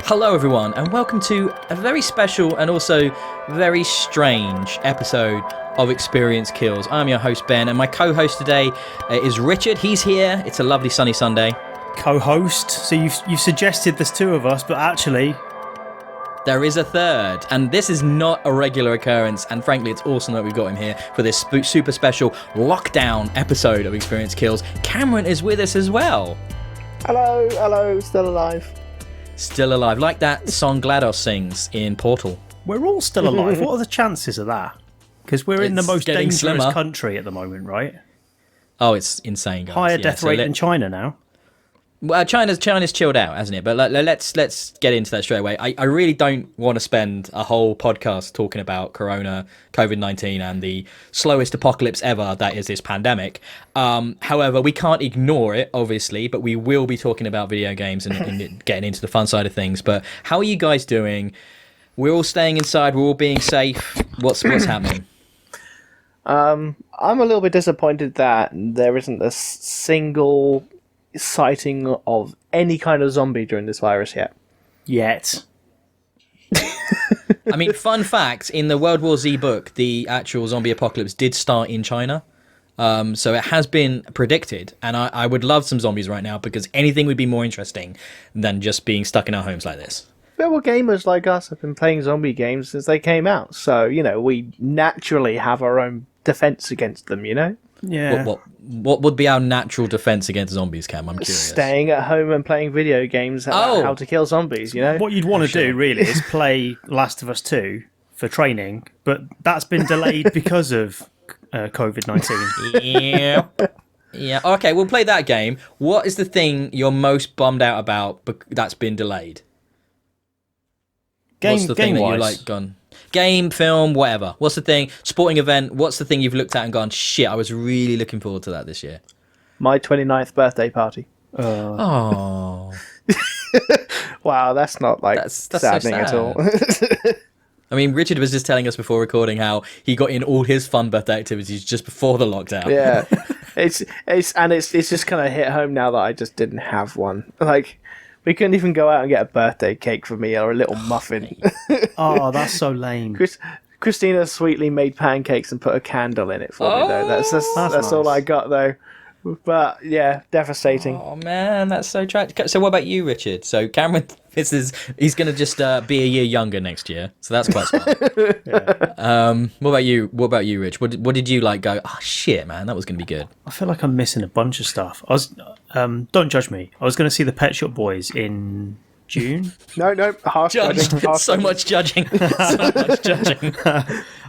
Hello everyone, and welcome to a very special and also very strange episode of Experience Kills. I'm your host Ben, and my co-host today is Richard. He's here. It's a lovely sunny Sunday. Co-host? So you've suggested there's two of us, but actually there is a third, and this is not a regular occurrence, and frankly it's awesome that we've got him here for this super special lockdown episode of Experience Kills. Cameron is with us as well. Hello, still alive. Still alive, like that song GLaDOS sings in Portal. we're all still alive. What are the chances of that? Because we're in the It's most getting dangerous slimmer. country at the moment, right? Oh, it's insane, guys. Higher Yeah, death so rate than China now. Well, China's chilled out, hasn't it? But let's get into that straight away. I really don't want to spend a whole podcast talking about Corona, COVID-19, and the slowest apocalypse ever that is this pandemic. However, we can't ignore it, obviously, but we will be talking about video games and getting into the fun side of things. But how are you guys doing? We're all staying inside. We're all being safe. What's happening? I'm a little bit disappointed that there isn't a single sighting of any kind of zombie during this virus yet. I mean, fun fact, in the World War Z book, the actual zombie apocalypse did start in China. So it has been predicted, and I would love some zombies right now because anything would be more interesting than just being stuck in our homes like this. But well, gamers like us have been playing zombie games since they came out, so, we naturally have our own defense against them, Yeah. What would be our natural defense against zombies, Cam? I'm curious. Staying at home and playing video games about how to kill zombies, What you'd want to do, really, is play Last of Us 2 for training, but that's been delayed because of COVID-19. Yeah. Yeah. Okay, we'll play that game. What is the thing you're most bummed out about that's been delayed? What's the thing that you like gone? Game, film, whatever. What's the thing? Sporting event. What's the thing you've looked at and gone, shit, I was really looking forward to that this year? My 29th birthday party. Oh. Wow, that's not That's saddening so sad. at all. I mean, Richard was just telling us before recording how he got in all his fun birthday activities just before the lockdown. Yeah, it's just kind of hit home now that I just didn't have one. Like, we couldn't even go out and get a birthday cake for me or a little muffin. Oh, that's so lame. Christina sweetly made pancakes and put a candle in it for me, though. That's nice. all I got, though. But yeah, devastating. Oh man, that's so tragic. So what about you, Richard? So Cameron, he's going to just be a year younger next year, so that's quite smart. Yeah. What about you? What about you, Rich? What did you like? Go, oh shit, man, that was going to be good. I feel like I'm missing a bunch of stuff. I was, don't judge me. I was going to see the Pet Shop Boys in June. No, harsh judging. Harsh So much judging. So much judging.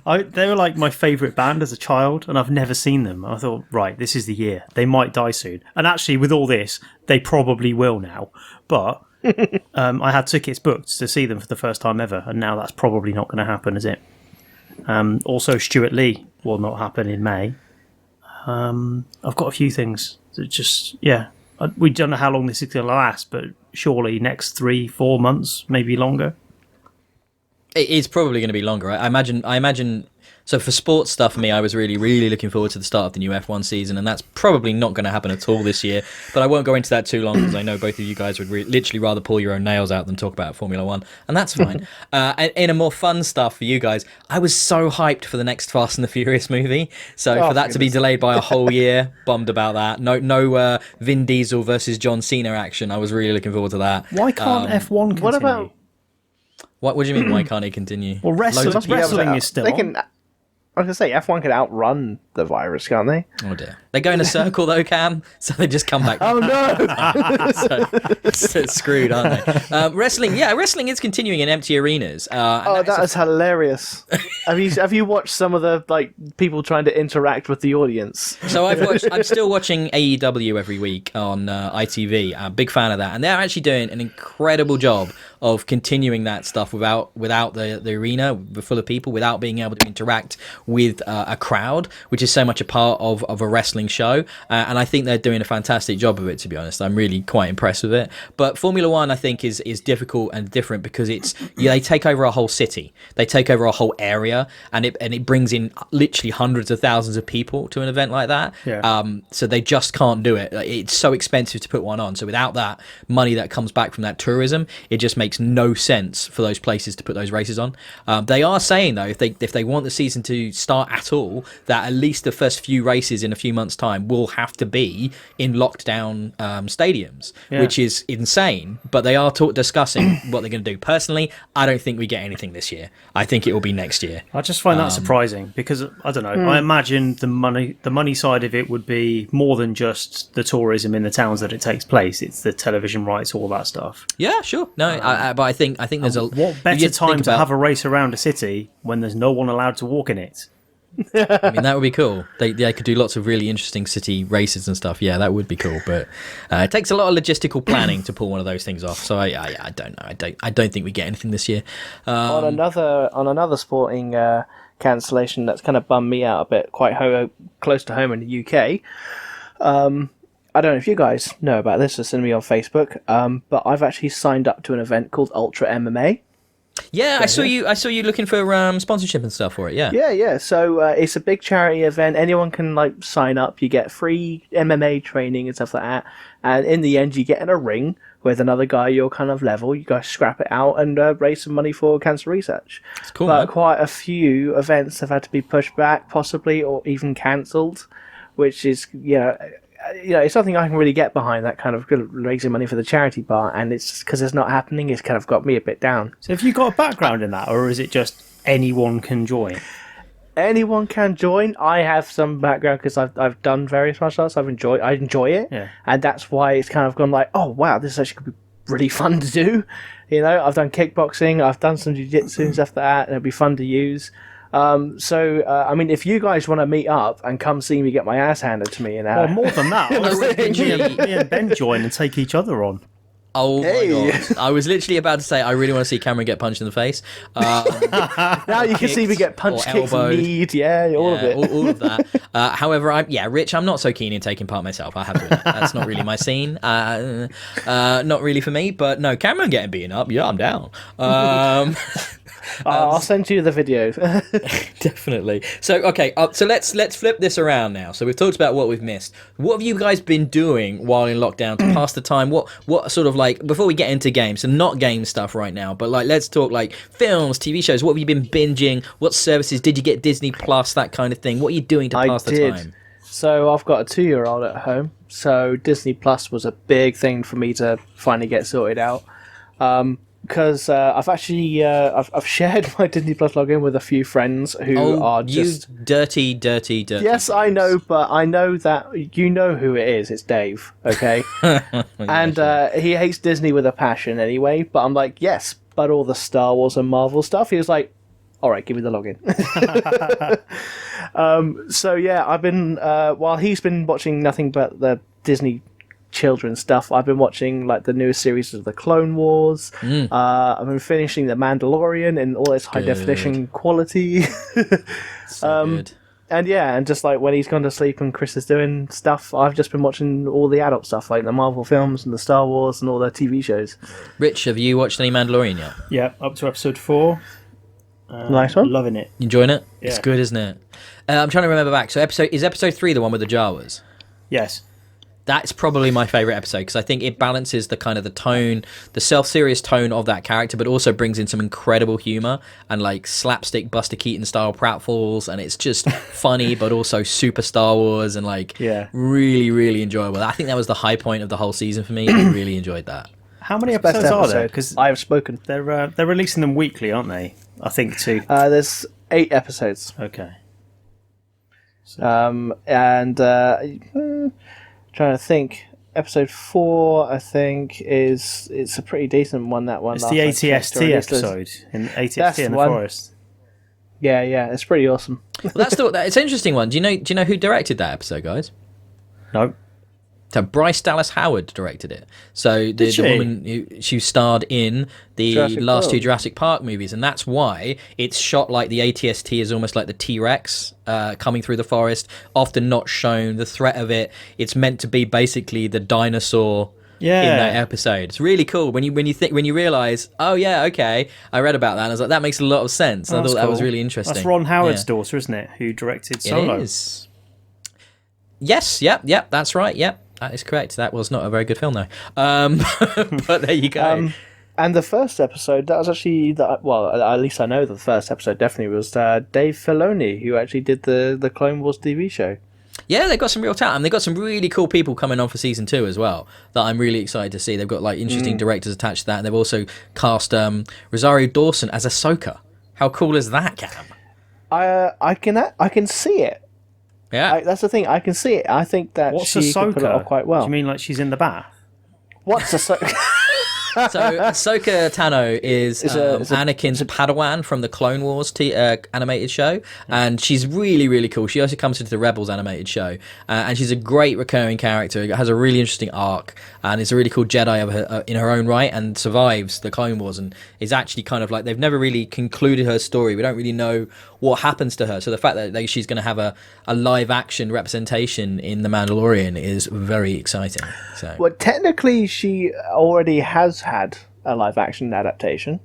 They were like my favourite band as a child, and I've never seen them. I thought, right, this is the year. They might die soon. And actually, with all this, they probably will now. But I had tickets booked to see them for the first time ever, and now that's probably not going to happen, is it? Also, Stuart Lee will not happen in May. I've got a few things that just, we don't know how long this is going to last, but surely next 3-4 months, maybe longer. It's probably going to be longer. I imagine. So for sports stuff, for me, I was really, really looking forward to the start of the new F1 season, and that's probably not going to happen at all this year. But I won't go into that too long because I know both of you guys would literally rather pull your own nails out than talk about Formula One, and that's fine. And in a more fun stuff for you guys, I was so hyped for the next Fast and the Furious movie. So for that to be delayed by a whole year, bummed about that. No Vin Diesel versus John Cena action. I was really looking forward to that. Why can't F1 continue? What about... What do you mean? Why can't it continue? Well, wrestling is still on. I was going to say, F1 could outrun the virus, can't they? Oh dear. They go in a circle though, Cam, so they just come back. Oh no! so screwed, aren't they? Wrestling is continuing in empty arenas. That is hilarious. Have you watched some of the people trying to interact with the audience? So I'm still watching AEW every week on ITV. I'm a big fan of that, and they're actually doing an incredible job of continuing that stuff without the arena full of people, without being able to interact with a crowd, which is so much a part of a wrestling show, and I think they're doing a fantastic job of it, to be honest. I'm really quite impressed with it. But Formula One, I think, is difficult and different because they take over a whole city, they take over a whole area, and it brings in literally hundreds of thousands of people to an event like that. So they just can't do it. It's so expensive to put one on. So without that money that comes back from that tourism, it just makes no sense for those places to put those races on. They are saying though, if they want the season to start at all, that at least the first few races in a few months' time will have to be in lockdown stadiums, which is insane. But they are discussing what they're going to do. Personally, I don't think we get anything this year. I think it will be next year. I just find that surprising because I don't know. I imagine the money side of it would be more than just the tourism in the towns that it takes place. It's the television rights, all that stuff. Yeah, sure. No, but I think there's a what better time to have a race around a city when there's no one allowed to walk in it. I mean, that would be cool. They could do lots of really interesting city races and stuff. Yeah, that would be cool. But it takes a lot of logistical planning to pull one of those things off. So I don't know. I don't think we get anything this year. On another sporting cancellation that's kind of bummed me out a bit, quite close to home in the UK. I don't know if you guys know about this. It's going to be on Facebook. But I've actually signed up to an event called Ultra MMA. Yeah, I saw you looking for sponsorship and stuff for it. Yeah. Yeah. So it's a big charity event. Anyone can sign up. You get free MMA training and stuff like that. And in the end, you get in a ring with another guy your kind of level. You guys scrap it out and raise some money for cancer research. It's cool. But man. quite a few events have had to be pushed back, possibly, or even cancelled, which is it's something I can really get behind, that kind of raising money for the charity part, and it's because it's not happening. It's kind of got me a bit down. So have you got a background in that, or is it just anyone can join? Anyone can join. I have some background because I've done various martial arts. I enjoy it, and that's why it's kind of gone like, oh wow, this actually could be really fun to do. I've done kickboxing, I've done some jiu-jitsu and stuff like that, and it'll be fun to use. I mean, if you guys want to meet up and come see me get my ass handed to me, well, more than that, me and Ben join and take each other on. Oh my god! I was literally about to say I really want to see Cameron get punched in the face. Now you can see me get punched, kicked, kneed, all of it, all of that. However, Rich, I'm not so keen in taking part myself. I have to admit, that's not really my scene. Not really for me. But no, Cameron getting beaten up, yeah, I'm down. I'll send you the video. Definitely. So okay, so let's flip this around now. So we've talked about what we've missed. What have you guys been doing while in lockdown to pass the time? What sort of before we get into games, so not game stuff right now, but let's talk films, TV shows. What have you been binging? What services did you get? Disney Plus, that kind of thing. What are you doing to pass the time? So I've got a 2-year-old at home. So Disney Plus was a big thing for me to finally get sorted out. Because I've actually I've shared my Disney Plus login with a few friends who are just dirty. Yes, I know, but I know that you know who it is. It's Dave, okay? And he hates Disney with a passion anyway. But I'm like, yes, but all the Star Wars and Marvel stuff. He was like, all right, give me the login. So yeah, I've been while he's been watching nothing but the Disney children's stuff, I've been watching the newest series of the Clone Wars. I've been finishing the Mandalorian in all its high definition quality. So good. And just when he's gone to sleep and Chris is doing stuff, I've just been watching all the adult stuff, like the Marvel films and the Star Wars and all the TV shows. Rich, have you watched any Mandalorian yet? Yeah, up to episode 4. Nice one. Loving it. Enjoying it? Yeah. It's good, isn't it? I'm trying to remember back. So episode 3 the one with the Jawas? Yes. That's probably my favourite episode because I think it balances the kind of the tone, the self-serious tone of that character, but also brings in some incredible humour and slapstick Buster Keaton style pratfalls, and it's just funny but also super Star Wars and really, really enjoyable. I think that was the high point of the whole season for me. I really enjoyed that. How many episodes are there? Because I have spoken. They're releasing them weekly, aren't they? I think 2. There's 8 episodes. Okay. So. Trying to think, episode 4 I think it's a pretty decent one. That one, it's the ATST episode in ATST in the forest. Yeah, it's pretty awesome. Well, it's an interesting one. Do you know who directed that episode, guys? No. So Bryce Dallas Howard directed it. So the woman she starred in the last two Jurassic Park movies, and that's why it's shot like the ATST is almost like the T-Rex coming through the forest, often not shown the threat of it. It's meant to be basically the dinosaur in that episode. It's really cool when you realize, oh yeah, okay, I read about that and I was like, that makes a lot of sense. I thought that was really interesting. That's Ron Howard's daughter, isn't it, who directed Solo? It is. Yes, yep, that's right, yep. That is correct. That was not a very good film, though. But there you go. And the first episode, that was actually, at least I know the first episode definitely was Dave Filoni, who actually did the Clone Wars TV show. Yeah, they've got some real talent. And they've got some really cool people coming on for season 2 as well that I'm really excited to see. They've got like interesting directors attached to that. And they've also cast Rosario Dawson as Ahsoka. How cool is that, Cam? I can see it. Yeah, that's the thing. I can see it. I think that she could pull it off quite well. Do you mean like she's in the bath? What's Ahsoka? So Ahsoka Tano is Anakin's Padawan from the Clone Wars animated show, and she's really, really cool. She also comes into the Rebels animated show, and she's a great recurring character. Has a really interesting arc, and is a really cool Jedi in her own right, and survives the Clone Wars, and is actually kind of like they've never really concluded her story. We don't really know what happens to her. So the fact that she's going to have a live action representation in The Mandalorian is very exciting. So, well, technically, she already has had a live action adaptation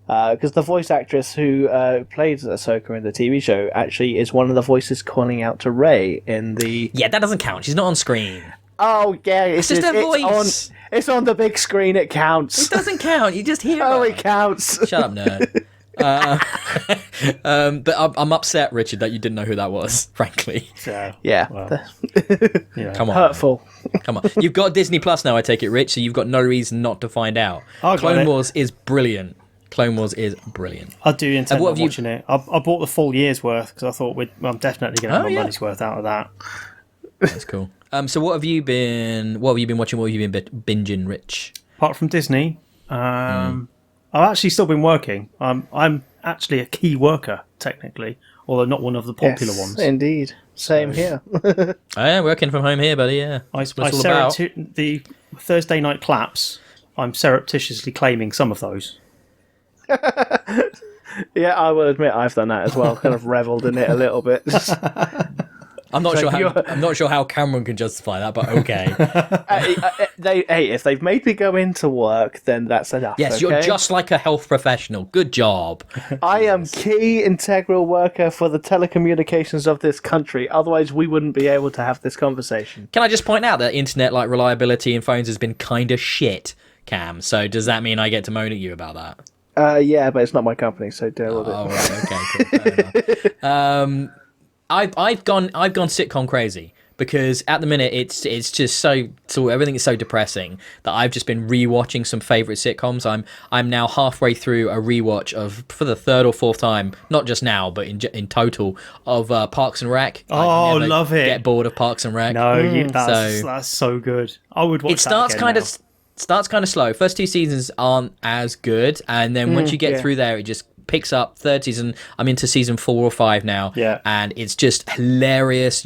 because the voice actress who played Ahsoka in the TV show actually is one of the voices calling out to Rey in the. Yeah, that doesn't count. She's not on screen. Oh yeah, it's just her voice. It's on the big screen. It counts. It doesn't count. You just hear. Oh, it counts. Shut up, nerd. But I'm upset, Richard, that you didn't know who that was, frankly. Yeah. Well, Come on. Hurtful. Come on. You've got Disney Plus now, I take it, Rich, so you've got no reason not to find out. Clone Wars is brilliant. Clone Wars is brilliant. I do intend on watching it. I bought the full year's worth because I thought I'm definitely going to have my money's worth out of that. That's cool. So what have you been watching? What have you been binging, Rich? Apart from Disney, I've actually still been working. I'm actually a key worker, technically, although not one of the popular ones. Indeed. Same here. I am working from home here, buddy, yeah. The Thursday night claps, I'm surreptitiously claiming some of those. Yeah, I will admit I've done that as well. Kind of revelled in it a little bit. I'm not sure how Cameron can justify that, but okay. If they've made me go into work, then that's enough. Yes, okay? You're just like a health professional. Good job. I am key integral worker for the telecommunications of this country. Otherwise, we wouldn't be able to have this conversation. Can I just point out that internet reliability in phones has been kind of shit, Cam? So does that mean I get to moan at you about that? Yeah, but it's not my company, so deal with it. Oh, right, okay, cool. Fair enough. I've gone sitcom crazy because at the minute it's just so everything is so depressing that I've just been rewatching some favorite sitcoms. I'm now halfway through a rewatch of, for the third or fourth time, not just now but in total, of Parks and Rec. Oh, love it! Get bored of Parks and Rec? No, that's so good. I would watch. It starts kind of slow. First two seasons aren't as good, and then once you get through there, it just picks up. Third season, I'm into season 4 or 5 now, and it's just hilarious.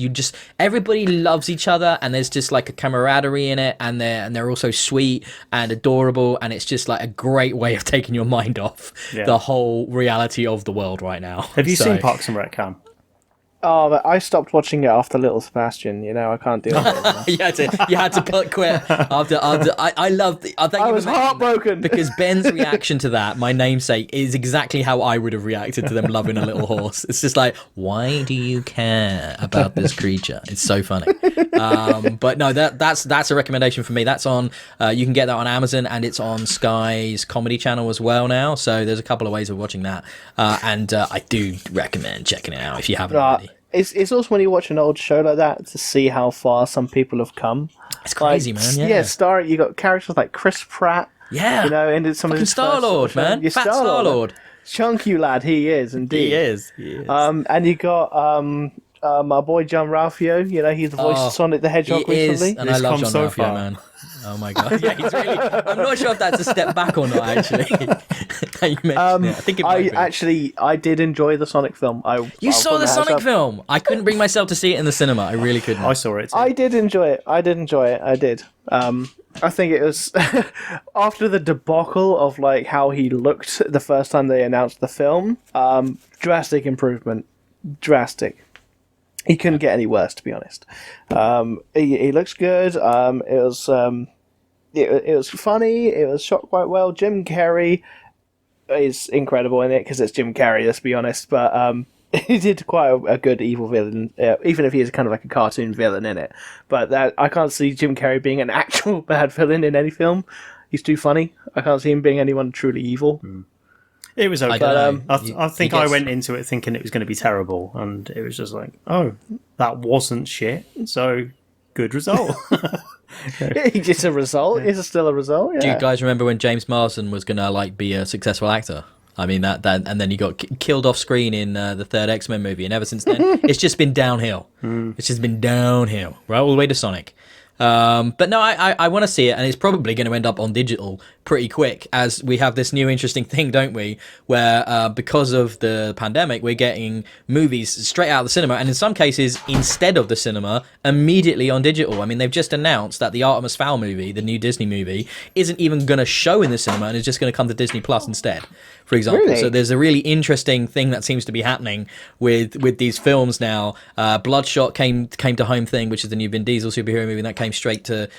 Everybody loves each other, and there's just like a camaraderie in it, and they're also sweet and adorable, and it's just like a great way of taking your mind off the whole reality of the world right now. Have you seen Parks and Rec, Cam? Oh, but I stopped watching it after Little Sebastian. I can't deal with it. you had to quit after. I loved. I was heartbroken because Ben's reaction to that, my namesake, is exactly how I would have reacted to them loving a little horse. It's just like, why do you care about this creature? It's so funny. But no, that's a recommendation for me. That's on. You can get that on Amazon, and it's on Sky's comedy channel as well now. So there's a couple of ways of watching that, and I do recommend checking it out if you haven't already. It's also when you watch an old show like that to see how far some people have come. It's crazy, man. Yeah, you got characters like Chris Pratt. Yeah, and some of his Star-Lord, man. Fat Star-Lord. Chunky lad, he is indeed. He is. And you got My boy John Ralphio, he's the voice of Sonic the Hedgehog He is, recently. and I love John so Ralphio, far. man. Oh my god, yeah, he's really. I'm not sure if that's a step back or not. Actually, now you mentioned it. I think it might be. I did enjoy the Sonic film. You saw the Sonic film? I couldn't bring myself to see it in the cinema. I really couldn't. I saw it too. I did enjoy it. I did. I think it was after the debacle of like how he looked the first time they announced the film. Drastic improvement. Drastic. He couldn't get any worse, to be honest. He looks good. It was funny. It was shot quite well. Jim Carrey is incredible in it because it's Jim Carrey. Let's be honest, but he did quite a good evil villain, even if he is kind of like a cartoon villain in it. But that I can't see Jim Carrey being an actual bad villain in any film. He's too funny. I can't see him being anyone truly evil. It was okay. I think gets... I went into it thinking it was going to be terrible, and it was just like, oh, that wasn't shit. So, good result. It's a result. Yeah. It's still a result. Yeah. Do you guys remember when James Marsden was going to be a successful actor? I mean that and then he got killed off screen in the third X-Men movie, and ever since then, it's just been downhill. It's just been downhill, right all the way to Sonic. But no, I want to see it, and it's probably going to end up on digital pretty quick, as we have this new interesting thing, don't we, where because of the pandemic, we're getting movies straight out of the cinema, and in some cases, instead of the cinema, immediately on digital. I mean, they've just announced that the Artemis Fowl movie, the new Disney movie, isn't even going to show in the cinema, and is just going to come to Disney Plus instead, for example. Really? So there's a really interesting thing that seems to be happening with these films now. Bloodshot came to Home Thing, which is the new Vin Diesel superhero movie, and that came straight to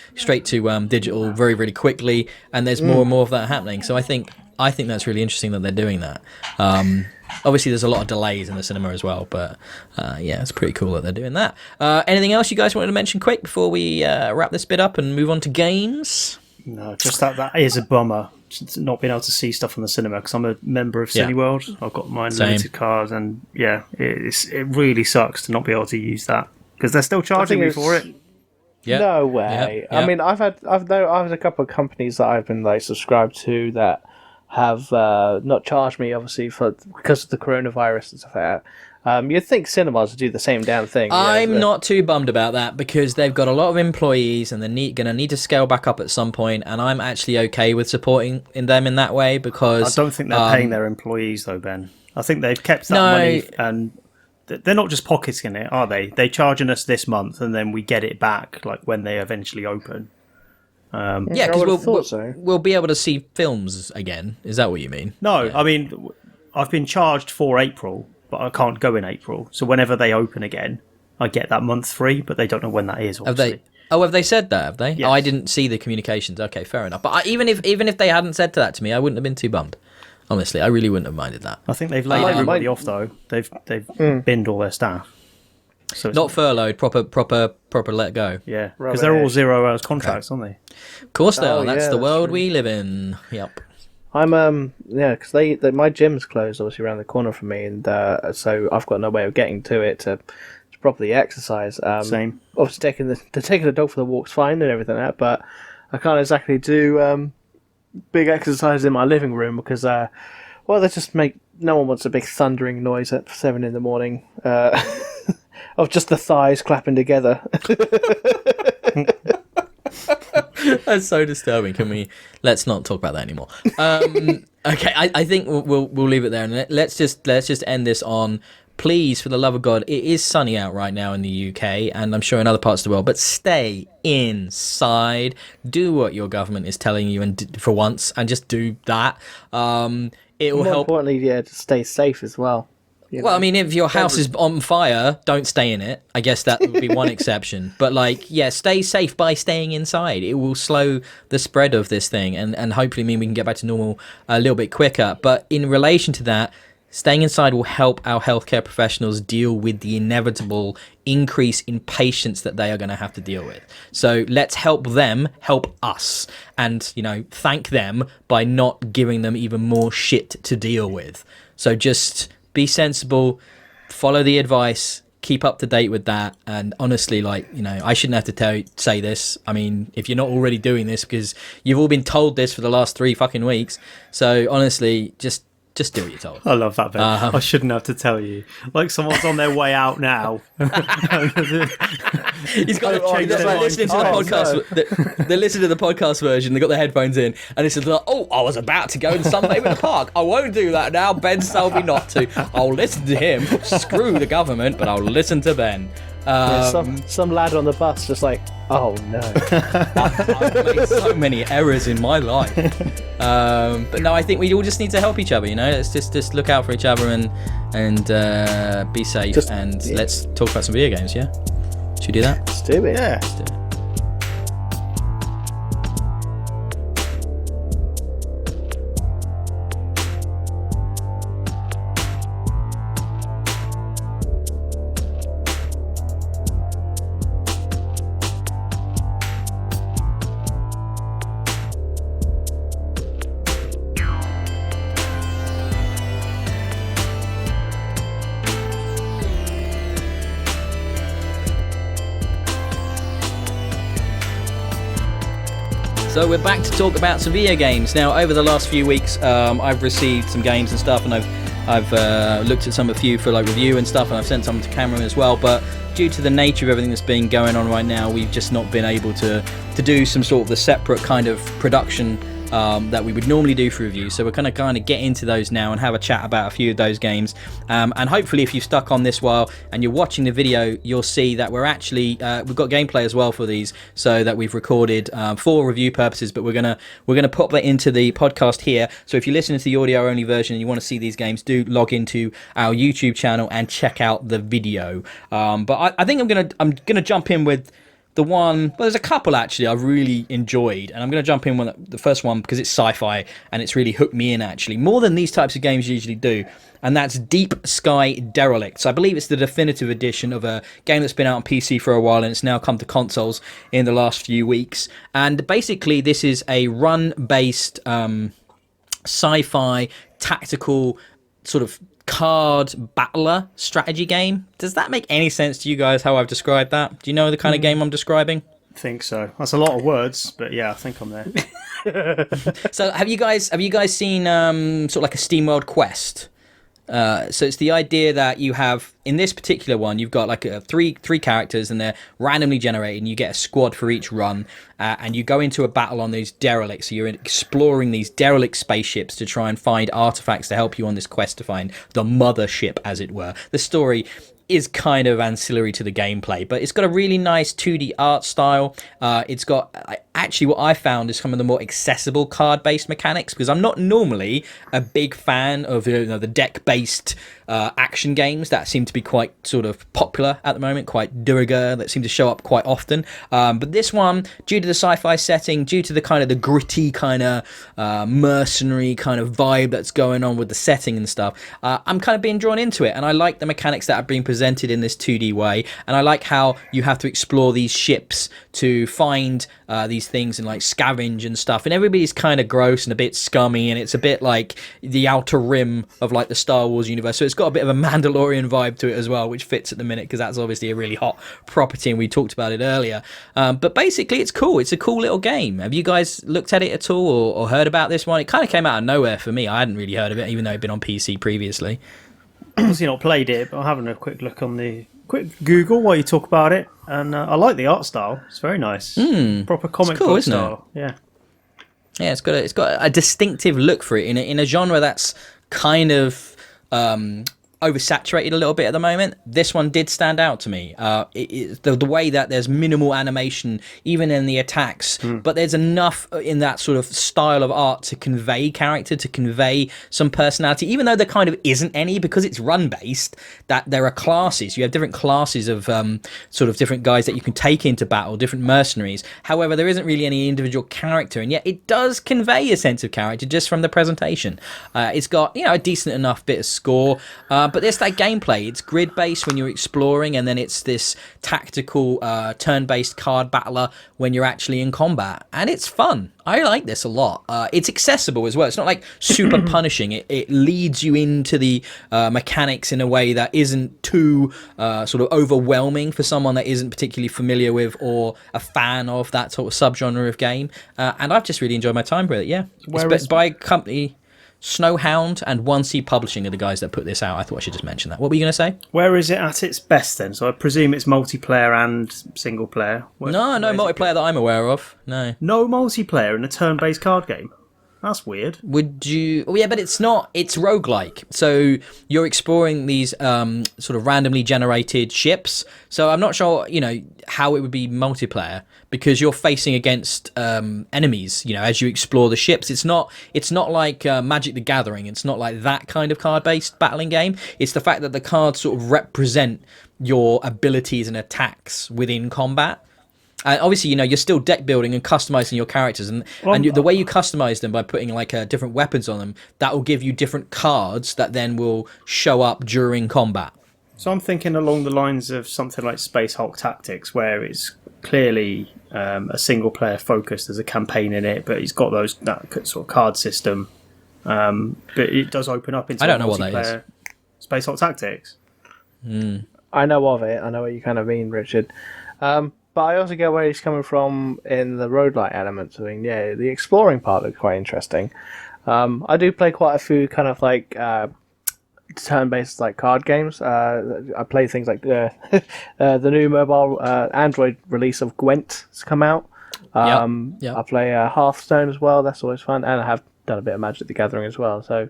digital very, very quickly, and there's more and more of that happening. So I think that's really interesting that they're doing that. Obviously there's a lot of delays in the cinema as well, but yeah, it's pretty cool that they're doing that. Anything else you guys wanted to mention quick before we wrap this bit up and move on to games? No, just that is a bummer, not being able to see stuff in the cinema, because I'm a member of Cineworld. I've got my limited card, and yeah, it really sucks to not be able to use that, because they're still charging me for it. Yeah. No way. Yeah. I mean, I've had a couple of companies that I've been like subscribed to that have not charged me, obviously, because of the coronavirus and stuff like that. You'd think cinemas would do the same damn thing. I'm not too bummed about that, because they've got a lot of employees, and they're going to need to scale back up at some point, and I'm actually okay with supporting them in that way, because I don't think they're paying their employees though, Ben. I think they've kept that money, and they're not just pocketing it, are they? They're charging us this month, and then we get it back like when they eventually open. Yeah, because we'll be able to see films again. Is that what you mean? No, I mean, I've been charged for April, but I can't go in April. So whenever they open again, I get that month free, but they don't know when that is, obviously. Have they said that? Have they? Yes. Oh, I didn't see the communications. Okay, fair enough. But even if they hadn't said that to me, I wouldn't have been too bummed. Honestly, I really wouldn't have minded that. I think they've laid everybody off though. They've binned all their staff. So not furloughed, proper let go. Yeah, because they're all 0 hours contracts, aren't they? Of course they are. Yeah, That's the world true. we live in. Yep. I'm because my gym's closed obviously around the corner from me, and so I've got no way of getting to it to properly exercise. Same. Obviously taking the dog for the walk's fine and everything like that, but I can't exactly do big exercise in my living room because they just make no one wants a big thundering noise at 7 a.m. Of just the thighs clapping together. That's so disturbing. Let's not talk about that anymore. Okay, I think we'll leave it there, and let's just end this on, please, for the love of God, it is sunny out right now in the UK, and I'm sure in other parts of the world, but stay inside. Do what your government is telling you, and for once, and just do that. It will More help. importantly, to stay safe as well. Well, I mean, if your house is on fire, don't stay in it. I guess that would be one exception. But, stay safe by staying inside. It will slow the spread of this thing and hopefully mean we can get back to normal a little bit quicker. But in relation to that, staying inside will help our healthcare professionals deal with the inevitable increase in patients that they are going to have to deal with. So let's help them help us and, thank them by not giving them even more shit to deal with. So just be sensible, follow the advice, keep up to date with that. And honestly, I shouldn't have to say this. I mean, if you're not already doing this, because you've all been told this for the last 3 fucking weeks. So honestly, just Just do what you're told. I love that bit. I shouldn't have to tell you. Like someone's on their way out now. He's got to change their mind. Listening to the podcast. They're listening to the podcast version. They've got their headphones in, and it's like, "Oh, I was about to go to sunbathe in the park. I won't do that now. Ben told me not to. I'll listen to him. Screw the government, but I'll listen to Ben." Some lad on the bus just like, oh no. I've made so many errors in my life. But no, I think we all just need to help each other, you know. Let's just look out for each other and be safe. Let's talk about some video games, yeah? Should we do that? Let's do it. Yeah. Let's do it. So we're back to talk about some video games. Now, over the last few weeks, I've received some games and stuff, and I've looked at a few for like review and stuff, and I've sent some to Cameron as well. But due to the nature of everything that's been going on right now, we've just not been able to do some sort of the separate kind of production that we would normally do for review. So we're going to kind of get into those now and have a chat about a few of those games. And hopefully, if you've stuck on this while and you're watching the video, you'll see that we're actually we've got gameplay as well for these, so that we've recorded for review purposes. But we're gonna pop that into the podcast here. So if you're listening to the audio only version and you want to see these games, do log into our YouTube channel and check out the video. But I think I'm gonna jump in with the one, well, there's a couple actually I've really enjoyed, and I'm going to jump in with the first one because it's sci-fi and it's really hooked me in actually, more than these types of games usually do, and that's Deep Sky Derelicts. I believe it's the definitive edition of a game that's been out on PC for a while and it's now come to consoles in the last few weeks. And basically this is a run-based sci-fi tactical sort of card battler strategy game. Does that make any sense to you guys, how I've described that? Do you know the kind of game I'm describing? I think so. That's a lot of words, but yeah, I think I'm there. So have you guys seen sort of like a SteamWorld Quest? So it's the idea that you have, in this particular one, you've got like three characters and they're randomly generated, and you get a squad for each run, and you go into a battle on these derelicts. So you're exploring these derelict spaceships to try and find artifacts to help you on this quest to find the mothership, as it were. The story is kind of ancillary to the gameplay, but it's got a really nice 2D art style. It's got actually what I found is some of the more accessible card-based mechanics, because I'm not normally a big fan of the deck-based action games that seem to be quite sort of popular at the moment, quite de rigueur, that seem to show up quite often. But this one, due to the sci-fi setting, due to the kind of the gritty kind of mercenary kind of vibe that's going on with the setting and stuff, I'm kind of being drawn into it, and I like the mechanics that are being presented in this 2D way, and I like how you have to explore these ships to find these things and like scavenge and stuff, and everybody's kind of gross and a bit scummy, and it's a bit like the outer rim of like the Star Wars universe, so it's got a bit of a Mandalorian vibe to it as well, which fits at the minute because that's obviously a really hot property and we talked about it earlier. But basically it's cool. It's a cool little game. Have you guys looked at it at all or heard about this one? It kind of came out of nowhere for me. I hadn't really heard of it, even though it'd been on PC previously. Obviously not played it, but I'm having a quick look on the quick Google while you talk about it, and I like the art style. It's very nice. Proper comic book style. Yeah, it's got a distinctive look for it in a genre that's kind of oversaturated a little bit at the moment. This one did stand out to me. The way that there's minimal animation even in the attacks, but there's enough in that sort of style of art to convey character, to convey some personality, even though there kind of isn't any, because it's run based, that there are classes. You have different classes of sort of different guys that you can take into battle, different mercenaries. However, there isn't really any individual character, and yet it does convey a sense of character just from the presentation. It's got a decent enough bit of score, but there's that gameplay. It's grid-based when you're exploring, and then it's this tactical turn-based card battler when you're actually in combat, and it's fun. I like this a lot. It's accessible as well. It's not like super punishing. It leads you into the mechanics in a way that isn't too sort of overwhelming for someone that isn't particularly familiar with or a fan of that sort of subgenre of game. And I've just really enjoyed my time with it. Yeah, it's by a company. Snowhound and 1C Publishing are the guys that put this out. I thought I should just mention that. What were you going to say? Where is it at its best then? So I presume it's multiplayer and single player. No multiplayer that I'm aware of. No multiplayer in a turn-based card game. That's weird. Would you... Oh, yeah, but it's not. It's roguelike. So you're exploring these sort of randomly generated ships. So I'm not sure, how it would be multiplayer because you're facing against enemies, as you explore the ships. It's not like Magic the Gathering. It's not like that kind of card-based battling game. It's the fact that the cards sort of represent your abilities and attacks within combat. Obviously, you're still deck building and customizing your characters, and the way you customize them by putting different weapons on them, that will give you different cards that then will show up during combat. So I'm thinking along the lines of something like Space Hulk Tactics, where it's clearly a single player focus. There's a campaign in it, but it's got that sort of card system. But it does open up into I don't know what that is. Space Hulk Tactics. I know of it. I know what you kind of mean, Richard. But I also get where he's coming from in the roguelike elements. I mean, yeah, the exploring part looks quite interesting. I do play quite a few kind of turn-based card games. I play things like the new mobile Android release of Gwent has come out. Yep. I play Hearthstone as well. That's always fun, and I have done a bit of Magic the Gathering as well. So,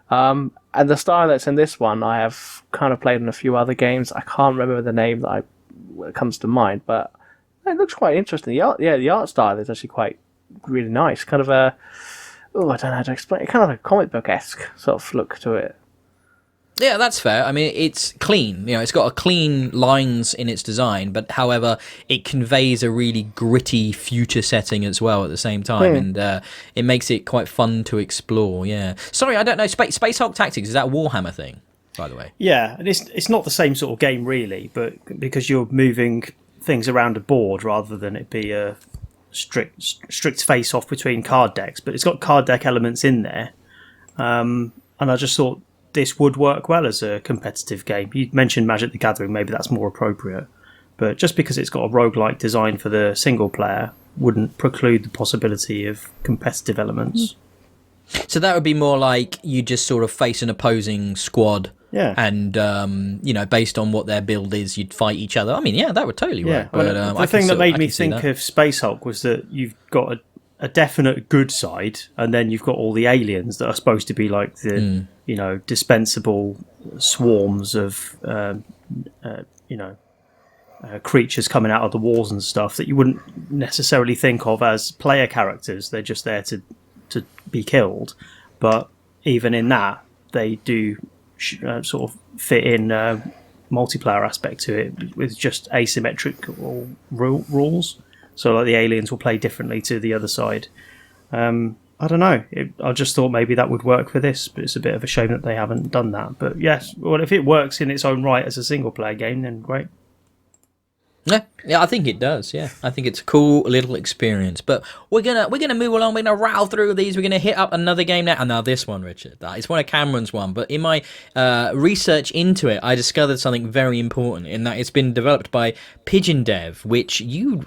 and the style that's in this one, I have kind of played in a few other games. I can't remember the name that comes to mind, but it looks quite interesting. The art style is actually really nice. Kind of I don't know how to explain it. Kind of a comic book-esque sort of look to it. Yeah, that's fair. I mean, it's clean. It's got a clean lines in its design, but however, it conveys a really gritty future setting as well at the same time, and it makes it quite fun to explore. Yeah. Sorry, I don't know. Space Hulk Tactics, is that a Warhammer thing, by the way? Yeah, and it's not the same sort of game really, but because you're moving things around a board rather than it be a strict face-off between card decks, but it's got card deck elements in there, and I just thought this would work well as a competitive game. You mentioned Magic the Gathering, maybe that's more appropriate, but just because it's got a roguelike design for the single player wouldn't preclude the possibility of competitive elements. So that would be more like you just sort of face an opposing squad. Yeah. And, based on what their build is, you'd fight each other. I mean, yeah, that would totally work. Well, but, the thing that made me think of Space Hulk was that you've got a definite good side, and then you've got all the aliens that are supposed to be like the, dispensable swarms of, creatures coming out of the walls and stuff that you wouldn't necessarily think of as player characters. They're just there to be killed. But even in that, they do sort of fit in multiplayer aspect to it with just asymmetric rules. So like the aliens will play differently to the other side. I don't know. I just thought maybe that would work for this, but it's a bit of a shame that they haven't done that. But yes, well, if it works in its own right as a single player game, then great. Yeah, I think it does. Yeah, I think it's a cool little experience. But we're gonna move along. We're gonna rattle through these. We're gonna hit up another game now. And now this one, Richard, it's one of Cameron's one. But in my research into it, I discovered something very important. In that it's been developed by Pigeon Dev, which you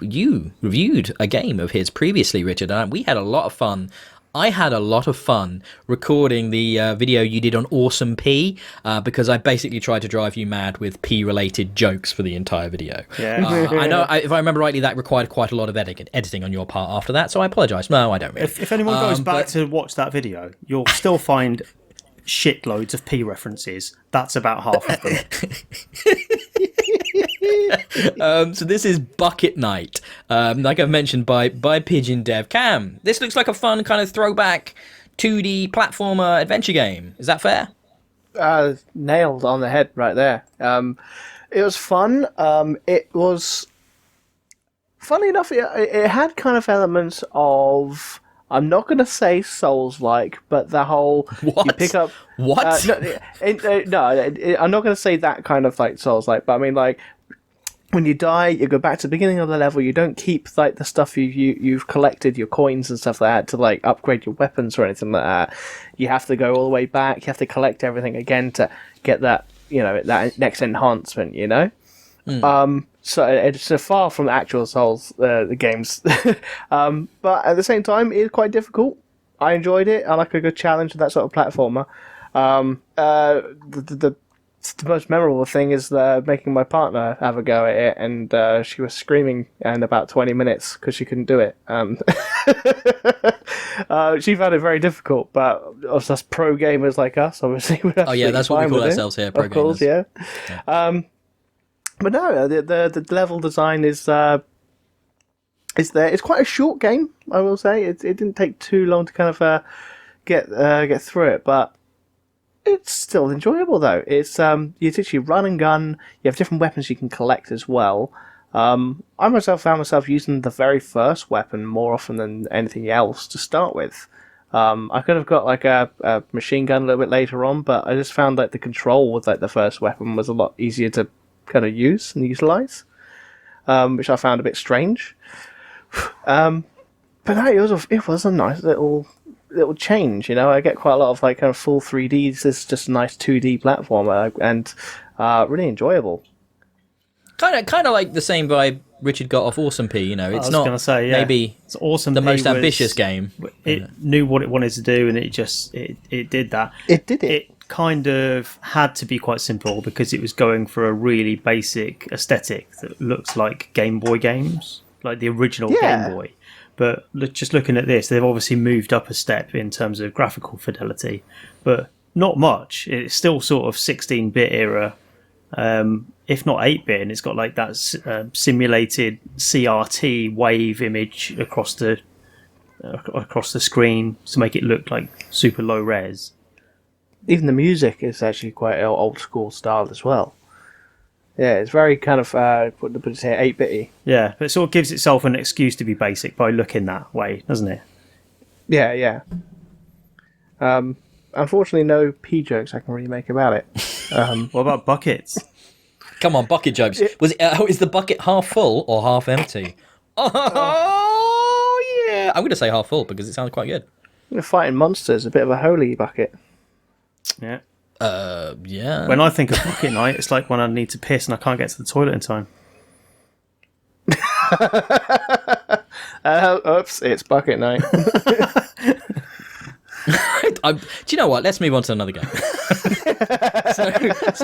reviewed a game of his previously, Richard. And we had a lot of fun. I had a lot of fun recording the video you did on Awesome P because I basically tried to drive you mad with P-related jokes for the entire video. Yeah. I know, if I remember rightly, that required quite a lot of editing on your part after that, so I apologise. No, I don't really. If anyone goes back to watch that video, you'll still find shitloads of P references. That's about half of them. So this is Bucket Night, like I've mentioned, by Pigeon Dev. Cam, this looks like a fun kind of throwback 2D platformer adventure game. Is that fair? Nailed on the head right there. It was fun. It was, funny enough, it had kind of elements of, I'm not going to say Souls-like, but the whole... What? You pick up... What? I'm not going to say that kind of like Souls-like, but I mean like, when you die, you go back to the beginning of the level. You don't keep like the stuff you've collected, your coins and stuff like that, to like upgrade your weapons or anything like that. You have to go all the way back. You have to collect everything again to get that, that next enhancement. So it's far from actual Souls the games, but at the same time, it's quite difficult. I enjoyed it. I like a good challenge with that sort of platformer. The most memorable thing is making my partner have a go at it, and she was screaming in about 20 minutes because she couldn't do it. She found it very difficult, but us pro gamers like us, obviously, oh yeah, that's what we call ourselves here, pro gamers. Of course, yeah. But no, the level design is there. It's quite a short game, I will say. It didn't take too long to kind of get through it, but it's still enjoyable though. It's you literally run and gun. You have different weapons you can collect as well. I myself found myself using the very first weapon more often than anything else to start with. I could have got like a machine gun a little bit later on, but I just found like the control with like the first weapon was a lot easier to kind of use and utilize, which I found a bit strange. But no, it was a nice little change. I get quite a lot of like kind of full 3D. This is just a nice 2D platformer and really enjoyable. Kind of like the same vibe Richard got off Awesome P. It's not gonna say, maybe it's Awesome the P most ambitious game. It knew what it wanted to do, and it did that. It did it. It kind of had to be quite simple because it was going for a really basic aesthetic that looks like Game Boy games, like the original Game Boy. But just looking at this, they've obviously moved up a step in terms of graphical fidelity, but not much. It's still sort of 16-bit era, if not 8-bit, and it's got like that simulated CRT wave image across the screen to make it look like super low res. Even the music is actually quite old school style as well. Yeah, it's very kind of, put it here, 8-bitty. Yeah, but it sort of gives itself an excuse to be basic by looking that way, doesn't it? Yeah. Unfortunately, no P jokes I can really make about it. What about buckets? Come on, bucket jokes. Is the bucket half full or half empty? Oh, yeah. I'm going to say half full because it sounds quite good. We're fighting monsters, a bit of a holy bucket. Yeah. Yeah. When I think of bucket night, it's like when I need to piss and I can't get to the toilet in time. Oops, it's bucket night. Do you know what? Let's move on to another game. so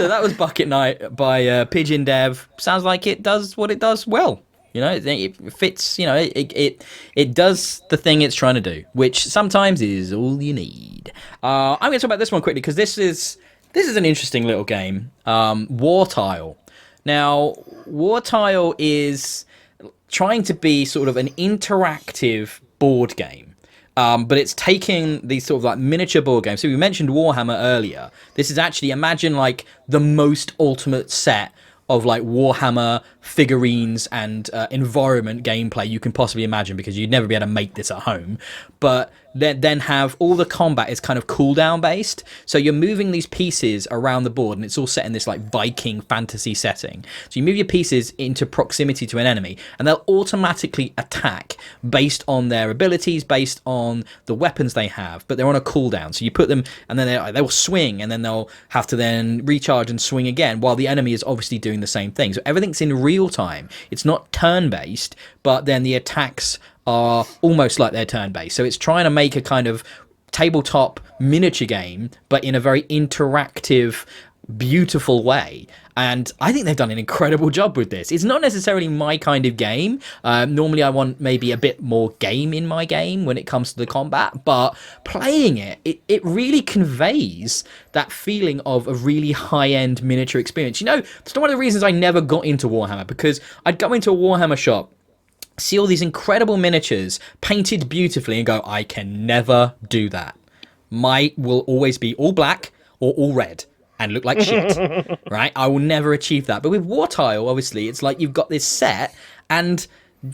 that was Bucket Night by Pigeon Dev. Sounds like it does what it does well. It fits. It does the thing it's trying to do, which sometimes is all you need. I'm going to talk about this one quickly because this is an interesting little game. WarTile. Now, WarTile is trying to be sort of an interactive board game. But it's taking these sort of like miniature board games. So we mentioned Warhammer earlier. This is actually, imagine like the most ultimate set of like Warhammer figurines and environment gameplay you can possibly imagine, because you'd never be able to make this at home. But then have all the combat is kind of cooldown based, so you're moving these pieces around the board, and it's all set in this like Viking fantasy setting. So you move your pieces into proximity to an enemy, and they'll automatically attack based on their abilities, based on the weapons they have, but they're on a cooldown. So you put them, and then they will swing, and then they'll have to then recharge and swing again, while the enemy is obviously doing the same thing. So everything's in real time. It's not turn based, but then the attacks are almost like they're turn-based. So it's trying to make a kind of tabletop miniature game, but in a very interactive, beautiful way. And I think they've done an incredible job with this. It's not necessarily my kind of game. Normally I want maybe a bit more game in my game when it comes to the combat, but playing it really conveys that feeling of a really high-end miniature experience. It's one of the reasons I never got into Warhammer, because I'd go into a Warhammer shop, see all these incredible miniatures painted beautifully, and go, I can never do that. Mine will always be all black or all red and look like shit, right? I will never achieve that. But with WarTile, obviously, it's like you've got this set, and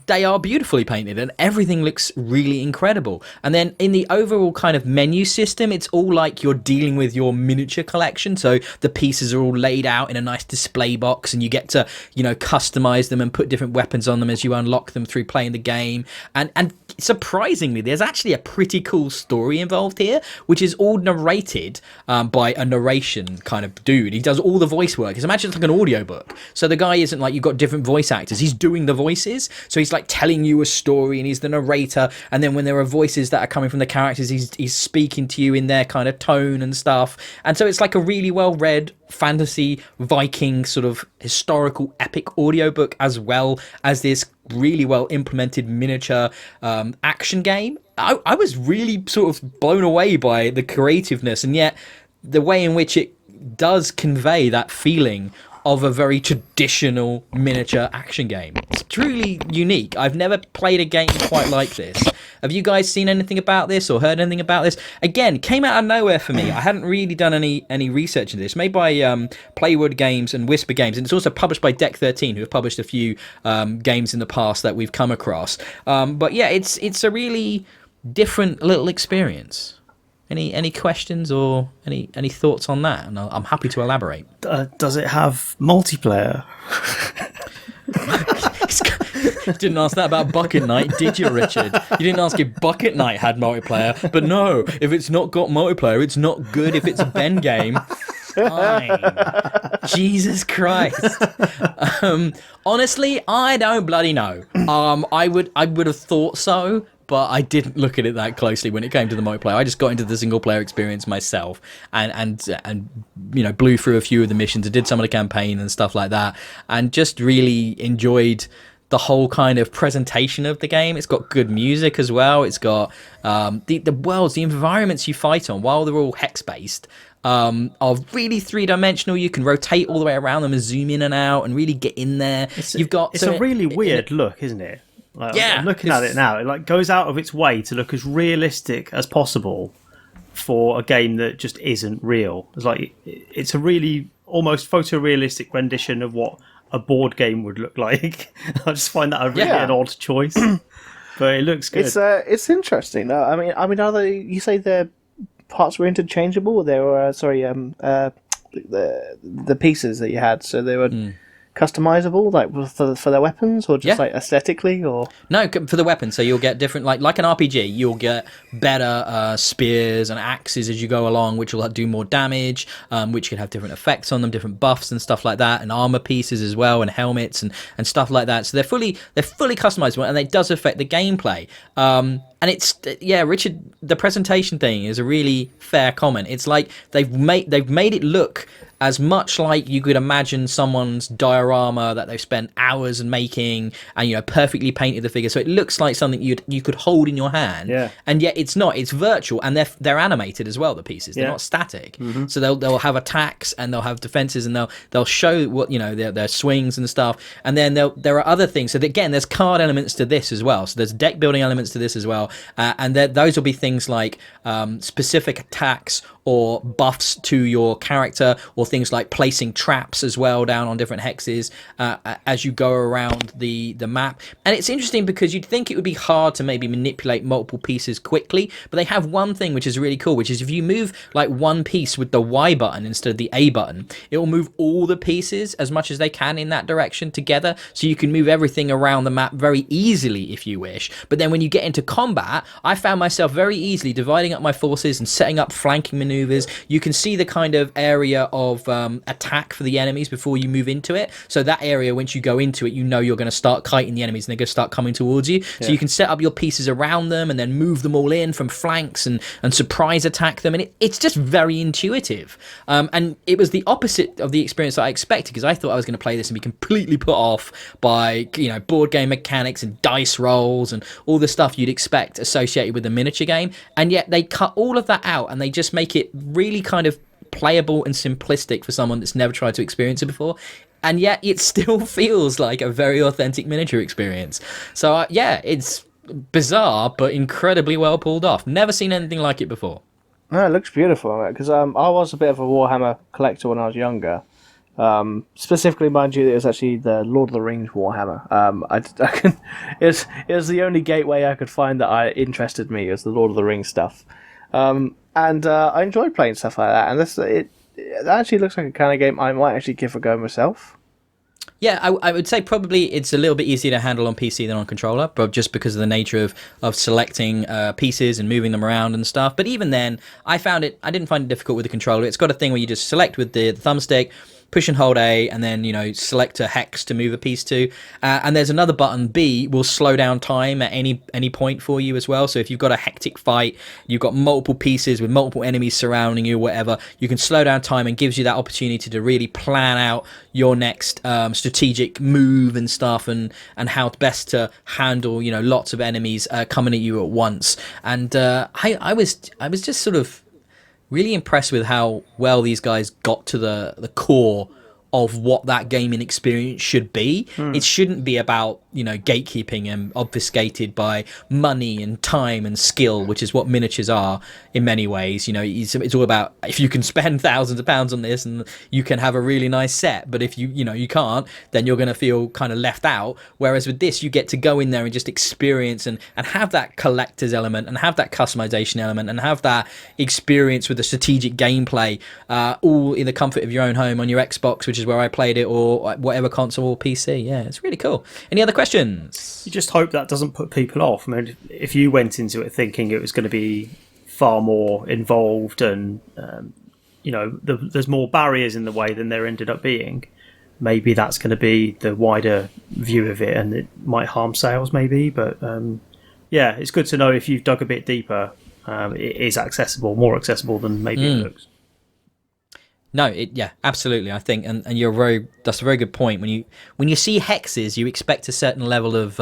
they are beautifully painted, and everything looks really incredible. And then in the overall kind of menu system, it's all like you're dealing with your miniature collection. So the pieces are all laid out in a nice display box, and you get to, customize them and put different weapons on them as you unlock them through playing the game. And surprisingly, there's actually a pretty cool story involved here, which is all narrated by a narration kind of dude. He does all the voice work. Imagine it's like an audiobook. So the guy isn't like, you've got different voice actors. He's doing the voices. So he's like telling you a story, and he's the narrator. And then when there are voices that are coming from the characters, he's speaking to you in their kind of tone and stuff. And so it's like a really well-read fantasy Viking sort of historical epic audiobook, as well as this really well implemented miniature action game. I was really sort of blown away by the creativeness, and yet the way in which it does convey that feeling of a very traditional miniature action game. It's truly unique. I've never played a game quite like this. Have you guys seen anything about this or heard anything about this? Again, came out of nowhere for me. I hadn't really done any research into this. Made by Playwood Games and Whisper Games, and it's also published by Deck 13, who have published a few games in the past that we've come across. But yeah, it's a really different little experience. Any questions or any thoughts on that? And I'm happy to elaborate. Does it have multiplayer? You didn't ask that about Bucket Night, did you, Richard? You didn't ask if Bucket Night had multiplayer. But no, if it's not got multiplayer, it's not good. If it's a Ben game, fine. Jesus Christ. Honestly, I don't bloody know. I would have thought so, but I didn't look at it that closely when it came to the multiplayer. I just got into the single player experience myself, and blew through a few of the missions and did some of the campaign and stuff like that, and just really enjoyed the whole kind of presentation of the game. It's got good music as well. It's got the worlds, the environments you fight on, while they're all hex based, are really three-dimensional. You can rotate all the way around them and zoom in and out and really get in there. It's a really weird look, isn't it? Like, yeah, I'm looking at it now. It like goes out of its way to look as realistic as possible for a game that just isn't real. It's like it's a really almost photorealistic rendition of what a board game would look like. I just find that an odd choice, but it looks good. It's interesting. I mean, are they? You say their parts were interchangeable? They were the pieces that you had, so they were customizable, like for their weapons, or just like aesthetically, or no, for the weapons. So you'll get different, like an RPG, you'll get better spears and axes as you go along, which will do more damage, which can have different effects on them, different buffs and stuff like that, and armor pieces as well, and helmets and stuff like that. So they're fully customizable, and it does affect the gameplay. And it's Richard, the presentation thing is a really fair comment. It's like they've made it look as much like you could imagine someone's diorama that they've spent hours in making, and perfectly painted the figure, so it looks like something you could hold in your hand. And yet it's not. It's virtual, and they're animated as well. The pieces, they're not static. So they'll have attacks and they'll have defenses, and they'll show what their swings and stuff. And then there are other things. So that, again, there's card elements to this as well. So there's deck building elements to this as well. And those will be things like specific attacks or buffs to your character, or things like placing traps as well down on different hexes as you go around the map. And it's interesting because you'd think it would be hard to maybe manipulate multiple pieces quickly, but they have one thing which is really cool, which is if you move like one piece with the Y button instead of the A button, it will move all the pieces as much as they can in that direction together, so you can move everything around the map very easily if you wish. But then when you get into combat, I found myself very easily dividing up my forces and setting up flanking maneuvers. You can see the kind of area of attack for the enemies before you move into it. So that area, once you go into it, you're going to start kiting the enemies and they're going to start coming towards you. So you can set up your pieces around them and then move them all in from flanks and surprise attack them. And it's just very intuitive. And it was the opposite of the experience that I expected, because I thought I was going to play this and be completely put off by board game mechanics and dice rolls and all the stuff you'd expect associated with a miniature game. And yet they cut all of that out and they just make it really kind of playable and simplistic for someone that's never tried to experience it before. And yet it still feels like a very authentic miniature experience. So it's bizarre but incredibly well pulled off. Never seen anything like it before. No, it looks beautiful, because I was a bit of a Warhammer collector when I was younger. Specifically, mind you, it was actually the Lord of the Rings Warhammer. It was the only gateway I could find that interested me, was the Lord of the Rings stuff. And I enjoyed playing stuff like that. And it actually looks like a kind of game I might actually give a go myself. Yeah, I would say probably it's a little bit easier to handle on PC than on controller, but just because of the nature of selecting pieces and moving them around and stuff. But even then, I didn't find it difficult with the controller. It's got a thing where you just select with the thumbstick, push and hold A, and then, select a hex to move a piece to. And there's another button, B, will slow down time at any point for you as well. So if you've got a hectic fight, you've got multiple pieces with multiple enemies surrounding you, whatever, you can slow down time and gives you that opportunity to really plan out your next strategic move and stuff, and how best to handle, lots of enemies coming at you at once. And I was just sort of really impressed with how well these guys got to the core of what that gaming experience should be. It shouldn't be about, gatekeeping and obfuscated by money and time and skill, which is what miniatures are in many ways. It's all about, if you can spend thousands of pounds on this and you can have a really nice set, but if you can't, then you're going to feel kind of left out. Whereas with this, you get to go in there and just experience and have that collector's element and have that customization element and have that experience with the strategic gameplay, all in the comfort of your own home on your Xbox, which is where I played it, or whatever console or PC. Yeah, it's really cool. Any other questions? You just hope that doesn't put people off. I mean, if you went into it thinking it was going to be far more involved and, there's more barriers in the way than there ended up being, maybe that's going to be the wider view of it, and it might harm sales maybe. But, it's good to know if you've dug a bit deeper, it is accessible, more accessible than maybe it looks. No, absolutely. I think, and that's a very good point. When you see hexes, you expect a certain level of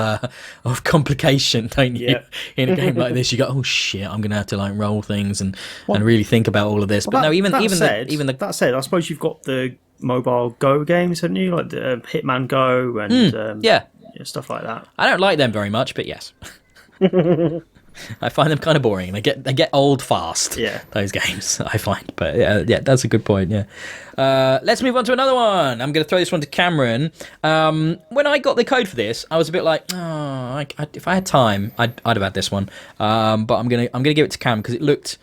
complication, don't you? Yeah. In a game like this, you go, oh shit, I'm gonna have to roll things and really think about all of this. But no, that said, I suppose you've got the mobile Go games, haven't you? Like the Hitman Go and stuff like that. I don't like them very much, but yes. I find them kind of boring. They get old fast. Yeah, those games I find. But yeah, that's a good point. Yeah, let's move on to another one. I'm going to throw this one to Cameron. When I got the code for this, I was a bit like, if I had time, I'd have had this one. But I'm gonna give it to Cam because it looked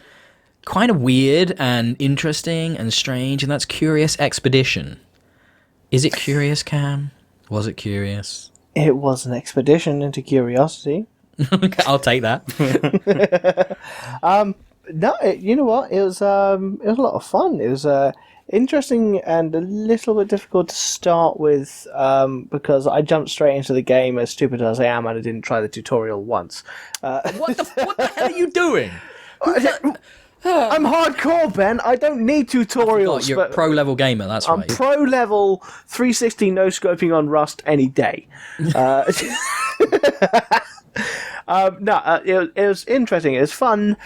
kind of weird and interesting and strange, and that's Curious Expedition. Is it curious, Cam? Was it curious? It was an expedition into curiosity. Okay, I'll take that. You know what? It was a lot of fun. It was interesting and a little bit difficult to start with because I jumped straight into the game, as stupid as I am, and I didn't try the tutorial once. What the hell are you doing? I'm hardcore, Ben. I don't need tutorials. You're a pro level gamer. That's right. I'm pro level 360 no scoping on Rust any day. It was interesting. It was fun.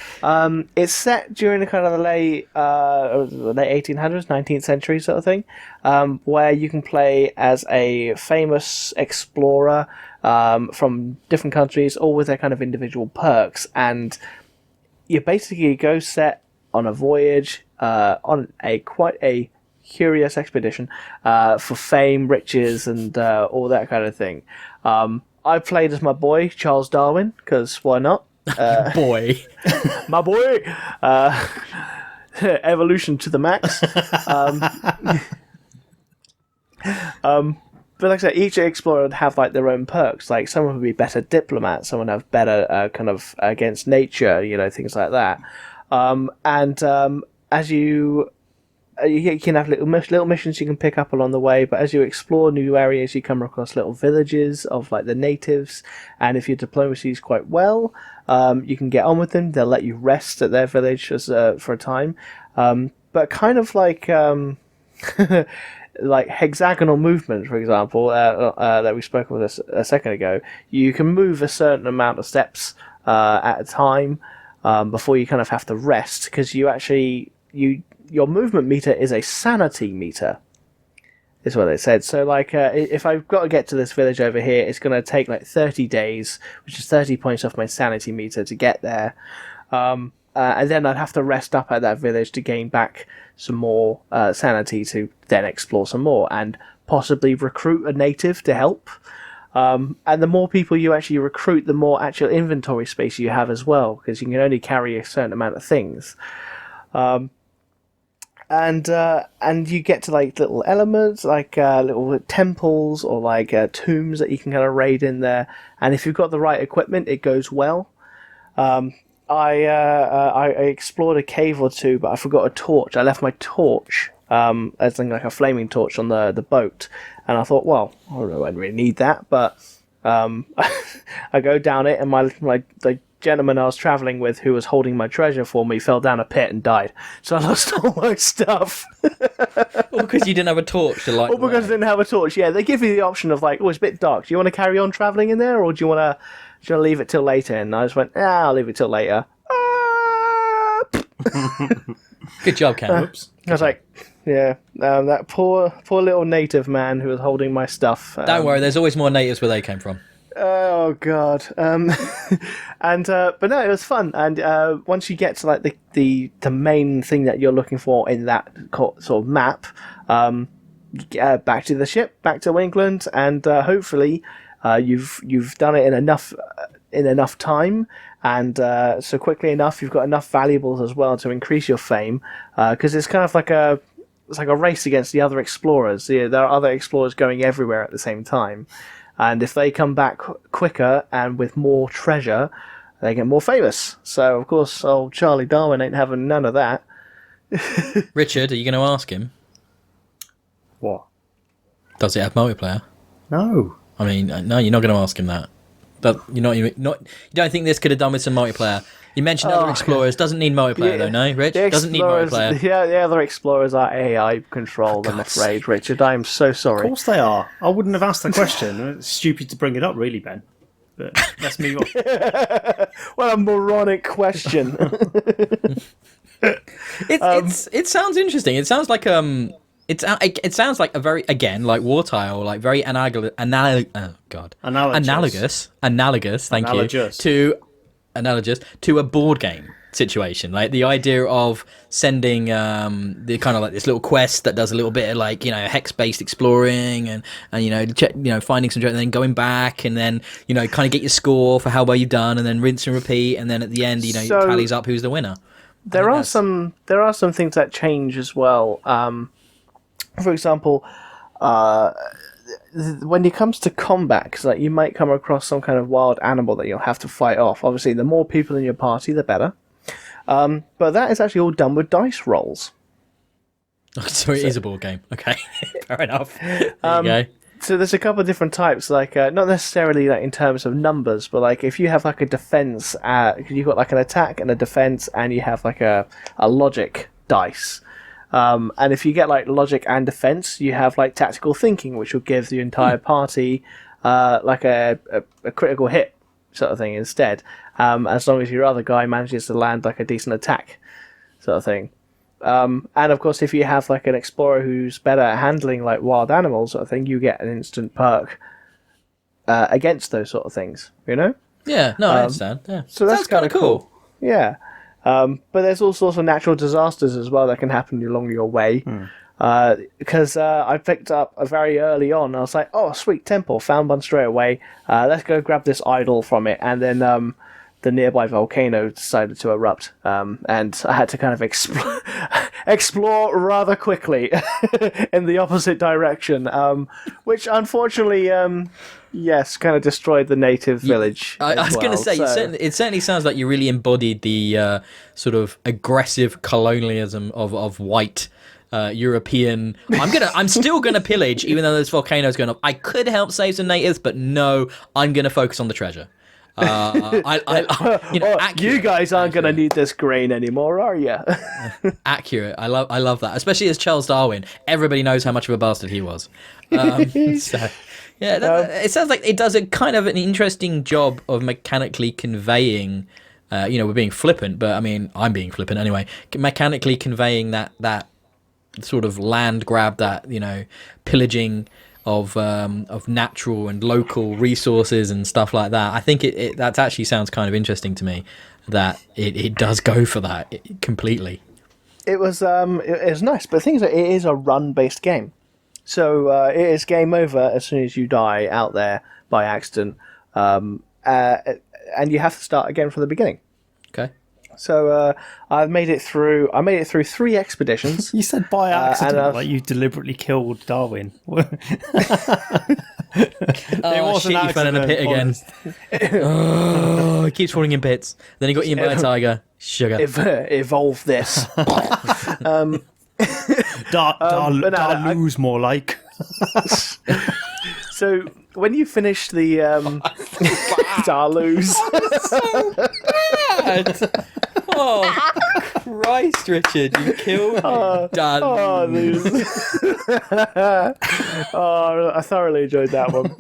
It's set during the kind of the late 1800s, 19th century sort of thing, where you can play as a famous explorer from different countries, all with their kind of individual perks, and you basically go set on a voyage on quite a curious expedition for fame, riches, and all that kind of thing. I played as my boy, Charles Darwin, because why not? Boy. My boy! Evolution to the max. But like I said, each explorer would have their own perks. Like someone would be better diplomat, someone would have better kind of against nature, things like that. As you can have little missions you can pick up along the way, but as you explore new areas, you come across little villages of the natives, and if your diplomacy is quite well, you can get on with them. They'll let you rest at their village for a time, but kind of like hexagonal movement, for example, that we spoke about a second ago. You can move a certain amount of steps at a time before you kind of have to rest, because your movement meter is a sanity meter, is what they said. So, if I've got to get to this village over here, it's going to take 30 days, which is 30 points off my sanity meter to get there. And then I'd have to rest up at that village to gain back some more sanity to then explore some more and possibly recruit a native to help. And the more people you actually recruit, the more actual inventory space you have as well, because you can only carry a certain amount of things. and you get to like little elements, like little temples or like tombs that you can kind of raid in there. And if you've got the right equipment, it goes well. I explored a cave or two, but I forgot a torch. I left my torch, as like a flaming torch on the boat, and I thought, well, I don't really need that, but I go down it, and the gentleman I was traveling with, who was holding my treasure for me, fell down a pit and died. So I lost all my stuff. All because you didn't have a torch to light. All because I didn't have a torch. Yeah, they give you the option of like, oh, it's a bit dark. Do you want to carry on traveling in there, or do you want to leave it till later? And I just went, I'll leave it till later. Good job, Cam. Oops. I was like, yeah, that poor little native man who was holding my stuff. Don't worry, there's always more natives where they came from. Oh god. And but no, it was fun. And once you get to like the main thing that you're looking for in that sort of map, back to the ship, back to England, and hopefully you've done it in enough time, and so quickly enough you've got enough valuables as well to increase your fame, because it's kind of like a race against the other explorers. There are other explorers going everywhere at the same time, and if they come back quicker and with more treasure, they get more famous. So of course old Charlie Darwin ain't having none of that. Richard, are you going to ask him? What? Does it have multiplayer? No. I mean, no, you're not going to ask him that. But you're not. You don't think this could have done with some multiplayer? You mentioned other explorers. Doesn't need multiplayer though, no, Rich? Doesn't need multiplayer. Yeah, the other explorers are AI controlled, I'm afraid, Richard. I am so sorry. Of course they are. I wouldn't have asked the question. It's stupid to bring it up, really, Ben. But let's move on. What a moronic question. It sounds interesting. It sounds like it sounds like a very, again, like WarTile, like very analogous. Analogous to a board game situation. Like the idea of sending the kind of like this little quest that does a little bit of like, hex based exploring and finding some treasure, and then going back and then kind of get your score for how well you've done, and then rinse and repeat, and then at the end it tallies up who's the winner. There are some things that change as well. For example, when it comes to combat, because like, you might come across some kind of wild animal that you'll have to fight off. Obviously, the more people in your party, the better. But that is actually all done with dice rolls. So it is a board game. Okay, fair enough. There you go. So there's a couple of different types, like not necessarily like in terms of numbers, but like if you have like a defense, you've got like an attack and a defense, and you have like a logic dice. And if you get like logic and defense, you have like tactical thinking, which will give the entire party like a critical hit sort of thing instead, as long as your other guy manages to land like a decent attack sort of thing. And of course, if you have like an explorer who's better at handling like wild animals sort of thing, you get an instant perk against those sort of things, Yeah, no, I understand. Yeah. So that's kind of cool. Yeah. But there's all sorts of natural disasters as well that can happen along your way. Because I picked up very early on, I was like, oh, sweet temple, found one straight away. Let's go grab this idol from it. And then the nearby volcano decided to erupt. And I had to kind of explore rather quickly in the opposite direction, which unfortunately... yes, kind of destroyed the native village. I was going to say, it certainly sounds like you really embodied the sort of aggressive colonialism of white European. I'm still gonna pillage, even though this volcano's going up. I could help save some natives, but no, I'm gonna focus on the treasure. You guys aren't going to need this grain anymore, are you? Accurate. I love that, especially as Charles Darwin. Everybody knows how much of a bastard he was. It sounds like it does a kind of an interesting job of mechanically conveying. We're being flippant, but I mean, I'm being flippant anyway. Mechanically conveying that sort of land grab, that pillaging of natural and local resources and stuff like that. I think that actually sounds kind of interesting to me. That it does go for that completely. It was nice, but the thing is that it is a run-based game. So it is game over as soon as you die out there by accident, and you have to start again from the beginning. Okay. So I made it through 3 expeditions. You said by accident, and like you deliberately killed Darwin. Oh shit! You fell in a pit again. Oh, it keeps falling in pits. Then he got eaten by a tiger. Sugar. Evolve this. Lose more like. So when you finish the Darloos, Oh Christ, Richard! You killed Darloos. I thoroughly enjoyed that one.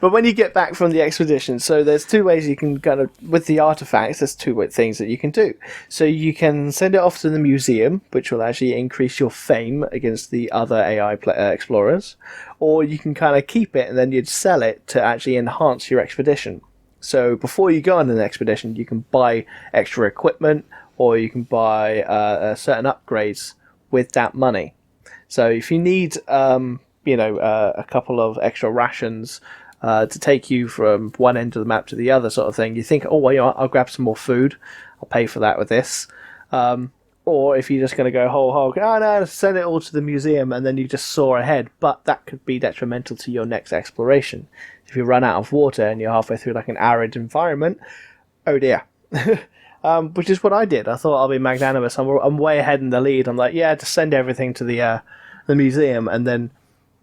But when you get back from the expedition, so there's 2 ways you can kind of, with the artifacts, there's 2 things that you can do. So you can send it off to the museum, which will actually increase your fame against the other AI explorers, or you can kind of keep it and then you'd sell it to actually enhance your expedition. So before you go on an expedition, you can buy extra equipment, or you can buy certain upgrades with that money. So if you need, a couple of extra rations to take you from one end of the map to the other, sort of thing, you think, oh, well, I'll grab some more food. I'll pay for that with this. Or if you're just going to go whole hog, oh no, send it all to the museum, and then you just soar ahead. But that could be detrimental to your next exploration. If you run out of water and you're halfway through like an arid environment, oh dear. Which is what I did. I thought I'll be magnanimous. I'm way ahead in the lead. I'm like, yeah, just send everything to the museum, and then,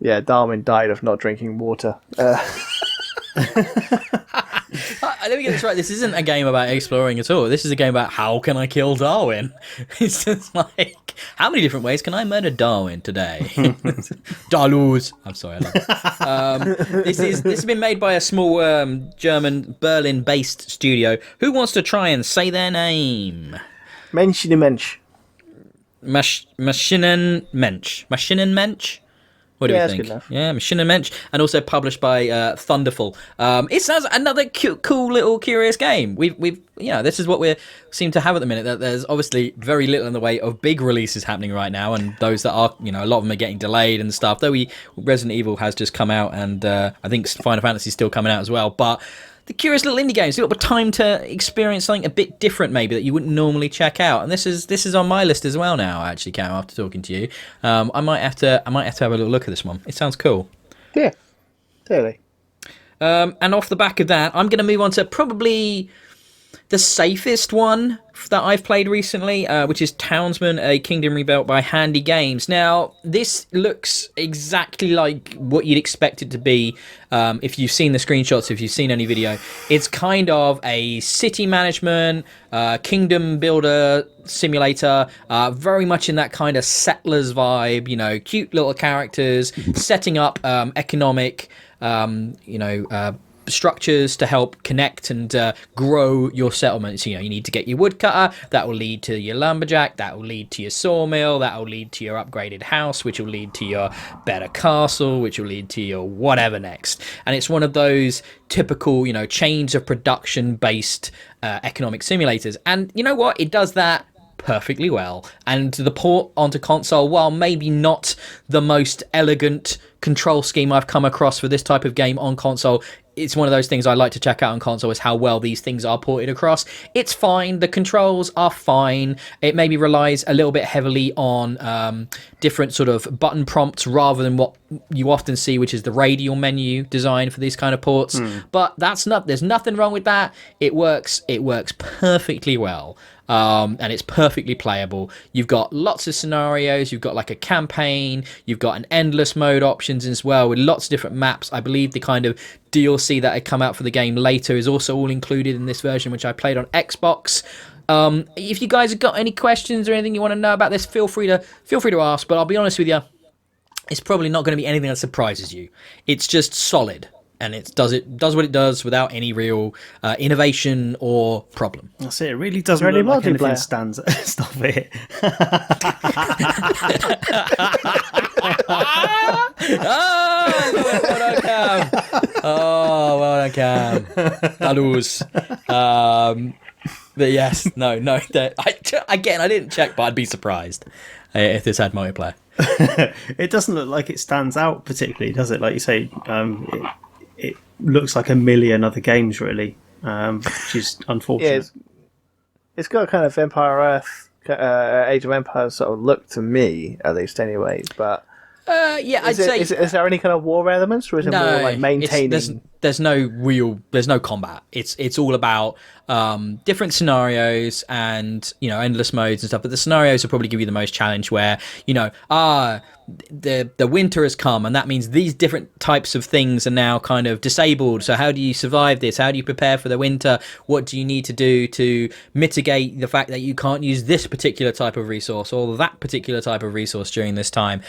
yeah, Darwin died of not drinking water. Let me get this right. This isn't a game about exploring at all. This is a game about how can I kill Darwin. It's just like, how many different ways can I murder Darwin today? Darloos. I'm sorry. I love it. This has been made by a small German Berlin-based studio. Who wants to try and say their name? Mensch. Maschinenmensch. What do you think? Yeah, Maschinenmensch, and also published by Thunderful. It sounds another cool little curious game. We've this is what we seem to have at the minute. That there's obviously very little in the way of big releases happening right now, and those that are, a lot of them are getting delayed and stuff. Though Resident Evil has just come out, and I think Final Fantasy is still coming out as well. But the curious little indie games, a little bit of time to experience something a bit different, maybe that you wouldn't normally check out. And this is on my list as well now. Actually, Cam, after talking to you, I might have to have a little look at this one. It sounds cool. Yeah, totally. And off the back of that, I'm going to move on to probably the safest one that I've played recently, which is Townsmen, a Kingdom Rebuilt by Handy Games. Now, this looks exactly like what you'd expect it to be if you've seen the screenshots, if you've seen any video. It's kind of a city management, kingdom builder simulator, very much in that kind of settlers vibe, cute little characters, setting up economic, structures to help connect and grow your settlements. You need to get your woodcutter, that will lead to your lumberjack, that will lead to your sawmill, that will lead to your upgraded house, which will lead to your better castle, which will lead to your whatever next. And it's one of those typical chains of production based economic simulators, and you know what, it does that perfectly well. And the port onto console, while maybe not the most elegant control scheme I've come across for this type of game on console, it's one of those things I like to check out on console, is how well these things are ported across. It's fine. The controls are fine. It maybe relies a little bit heavily on different sort of button prompts rather than what you often see, which is the radial menu design for these kind of ports. But there's nothing wrong with that. It works perfectly well. And it's perfectly playable. You've got lots of scenarios, you've got like a campaign, you've got an endless mode options as well, with lots of different maps. I believe the kind of DLC that had come out for the game later is also all included in this version, which I played on Xbox. If you guys have got any questions or anything you want to know about this, feel free to ask, but I'll be honest with you, it's probably not going to be anything that surprises you. It's just solid. And it does what it does without any real innovation or problem. That's it. It really doesn't look like anything stands. Stop it. Well done, Cam. Dalus. But yes, no. Again, I didn't check, but I'd be surprised if this had multiplayer. It doesn't look like it stands out particularly, does it? Like you say, it looks like a million other games, really. which is Yeah, unfortunate. it's got a kind of Empire Earth, Age of Empires sort of look to me, at least, anyway. But Yeah, I'd say is there any kind of war elements, or is it more like maintaining? There's no combat. It's all about different scenarios and endless modes and stuff. But the scenarios will probably give you the most challenge, where the winter has come, and that means these different types of things are now kind of disabled. So how do you survive this? How do you prepare for the winter? What do you need to do to mitigate the fact that you can't use this particular type of resource or that particular type of resource during this time?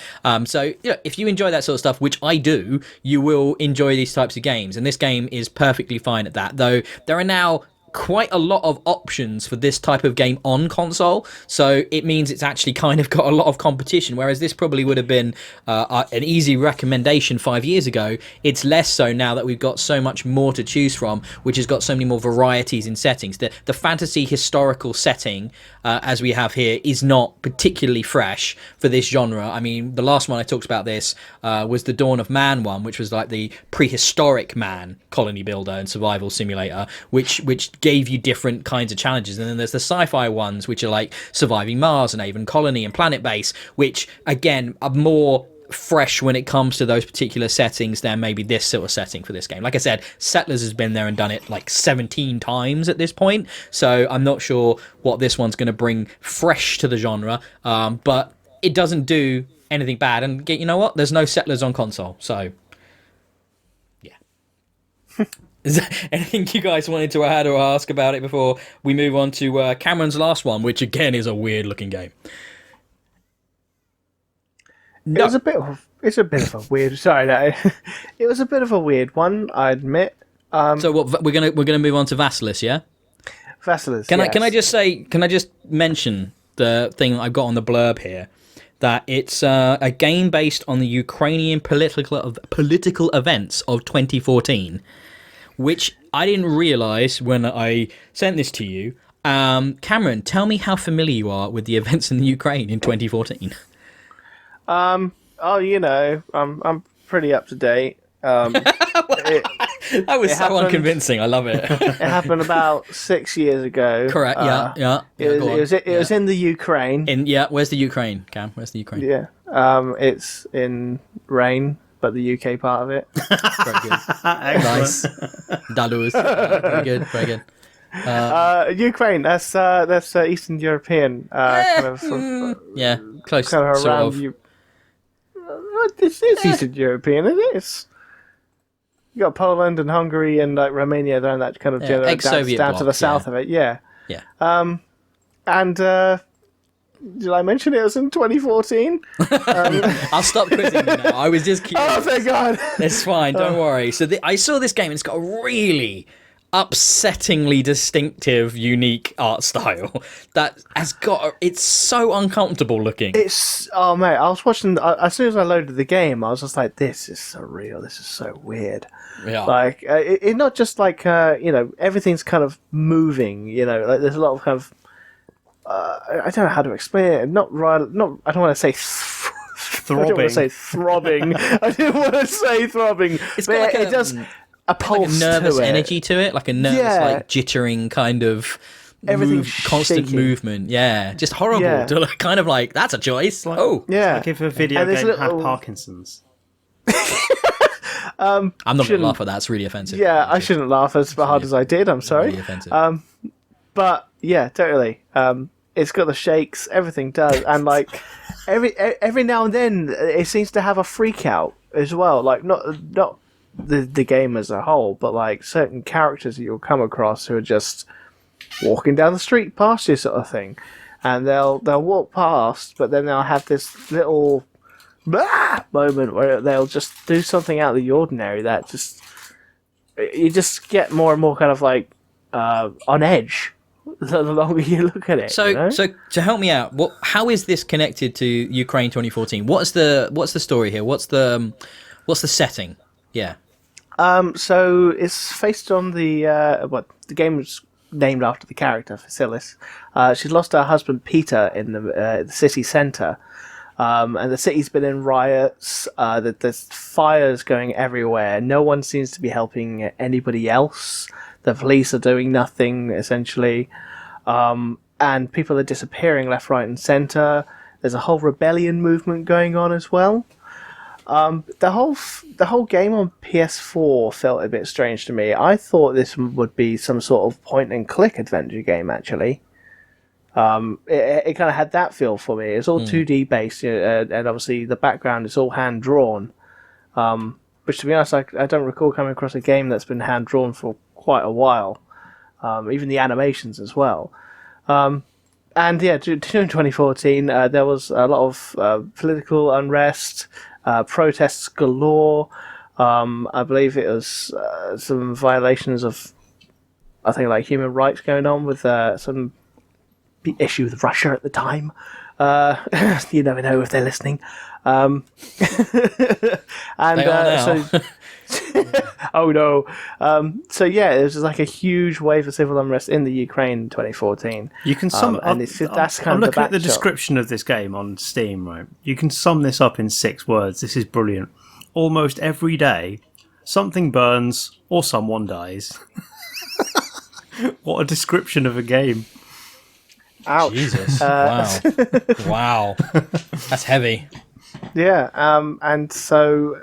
So if you enjoy that sort of stuff, which I do, you will enjoy these types of games. And this game is perfectly fine at that, though there are now quite a lot of options for this type of game on console, so it means it's actually kind of got a lot of competition, whereas this probably would have been an easy recommendation 5 years ago. It's less so now that we've got so much more to choose from, which has got so many more varieties in settings. The fantasy historical setting, as we have here, is not particularly fresh for this genre. I mean, the last one I talked about this was the Dawn of Man one, which was like the prehistoric man colony builder and survival simulator, which gave you different kinds of challenges. And then there's the sci-fi ones, which are like Surviving Mars and Avon Colony and Planet Base, which again are more fresh when it comes to those particular settings than maybe this sort of setting for this game. Like I said, Settlers has been there and done it like 17 times at this point, so I'm not sure what this one's going to bring fresh to the genre, but it doesn't do anything bad. And you know what, there's no Settlers on console, so yeah. Is there anything you guys wanted to add or ask about it before we move on to Cameron's last one, which again is a weird looking game? No. It's a bit of a weird. Sorry, no. It was a bit of a weird one, I admit. So what we're gonna move on to Vasilis, yeah? Vasilis. Can yes. I just mention the thing I've got on the blurb here, that it's a game based on the Ukrainian political events of 2014, which I didn't realise when I sent this to you. Cameron, tell me how familiar you are with the events in the Ukraine in 2014. I'm pretty up to date. That was so unconvincing. I love it. It happened about 6 years ago. Correct. Yeah. It was in the Ukraine. Where's the Ukraine, Cam? Where's the Ukraine? Yeah. It's in Rain, but the UK part of it. Very good. Nice. Dalus. Very good. Ukraine. That's Eastern European. Close. Kind of sort around of. It's Eastern European. It is. You got Poland and Hungary and like Romania around that kind of general ex-Soviet down bloc, to the south of it. Yeah. Yeah. And did I mention it was in 2014? I'll stop quizzing you now. I was just curious. Oh, thank God. It's fine. Don't worry. So I saw this game, and it's got a really upsettingly distinctive, unique art style that has got. It's so uncomfortable looking. Mate, I was watching as soon as I loaded the game. I was just like, "This is surreal. This is so weird." Yeah. Like it not just like everything's kind of moving. Like there's a lot of kind of. I don't know how to explain it. Not right. Not. I don't want to say. Throbbing. I don't want to say throbbing. I didn't want to say throbbing. It's got like it does. A pulse, like a nervous to it. energy to it, like a nervous, like jittering kind of constant movement. Yeah, just horrible. Yeah. Kind of like that's a choice. Like, yeah, like if a video game had Parkinson's. I'm not going to laugh at that. It's really offensive. Yeah, I shouldn't laugh as hard as I did. I'm sorry. Really offensive. But yeah, totally. It's got the shakes. Everything does, and like every now and then, it seems to have a freak out as well. Like not the game as a whole, but like certain characters that you'll come across who are just walking down the street past you, sort of thing, and they'll walk past, but then they'll have this little moment where they'll just do something out of the ordinary that just you just get more and more kind of like on edge the longer you look at it. So to help me out, how is this connected to Ukraine 2014? What's the story here? What's the setting? Yeah. So it's based on the game was named after the character Vasilis. She's lost her husband Peter in the city centre, and the city's been in riots. There's fires going everywhere. No one seems to be helping anybody else. The police are doing nothing, essentially. And people are disappearing left, right, and centre. There's a whole rebellion movement going on as well. The whole game on PS4 felt a bit strange to me. I thought this would be some sort of point-and-click adventure game, actually. It kind of had that feel for me. It's all 2D based, and obviously the background is all hand-drawn. Which, to be honest, I don't recall coming across a game that's been hand-drawn for quite a while. Even the animations as well. And yeah, during 2014, there was a lot of political unrest, protests galore. I believe it was some violations of, I think, like human rights going on with some issue with Russia at the time. You never know if they're listening. And they are now. So, oh no! So yeah, it was just like a huge wave of civil unrest in the Ukraine in 2014. You can sum. And that's kind I'm of looking at the backshot. description of this game on Steam. Right, you can sum this up in 6 words. This is brilliant. Almost every day, something burns or someone dies. What a description of a game! Ouch. Jesus! Wow, wow, that's heavy. Yeah, and so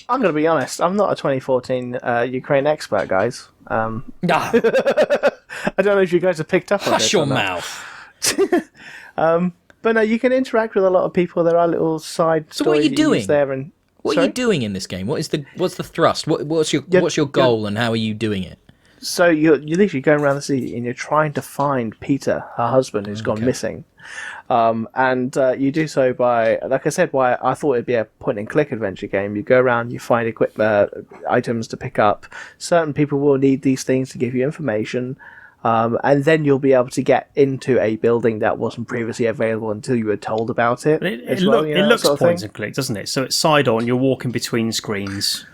I'm going to be honest. I'm not a 2014 Ukraine expert, guys. Ah, I don't know if you guys have picked up on hush this your or not. mouth. But no, you can interact with a lot of people. There are little side So what are stories you that doing? use there. And What are you doing in this game? What's the thrust? What's your goal, and how are you doing it? So you're literally going around the city and you're trying to find Peter, her husband, who's gone missing. And you do so by, like I said, why I thought it'd be a point-and-click adventure game. You go around, you find items to pick up. Certain people will need these things to give you information. And then you'll be able to get into a building that wasn't previously available until you were told about it. It looks point and click, doesn't it? So it's side on. You're walking between screens.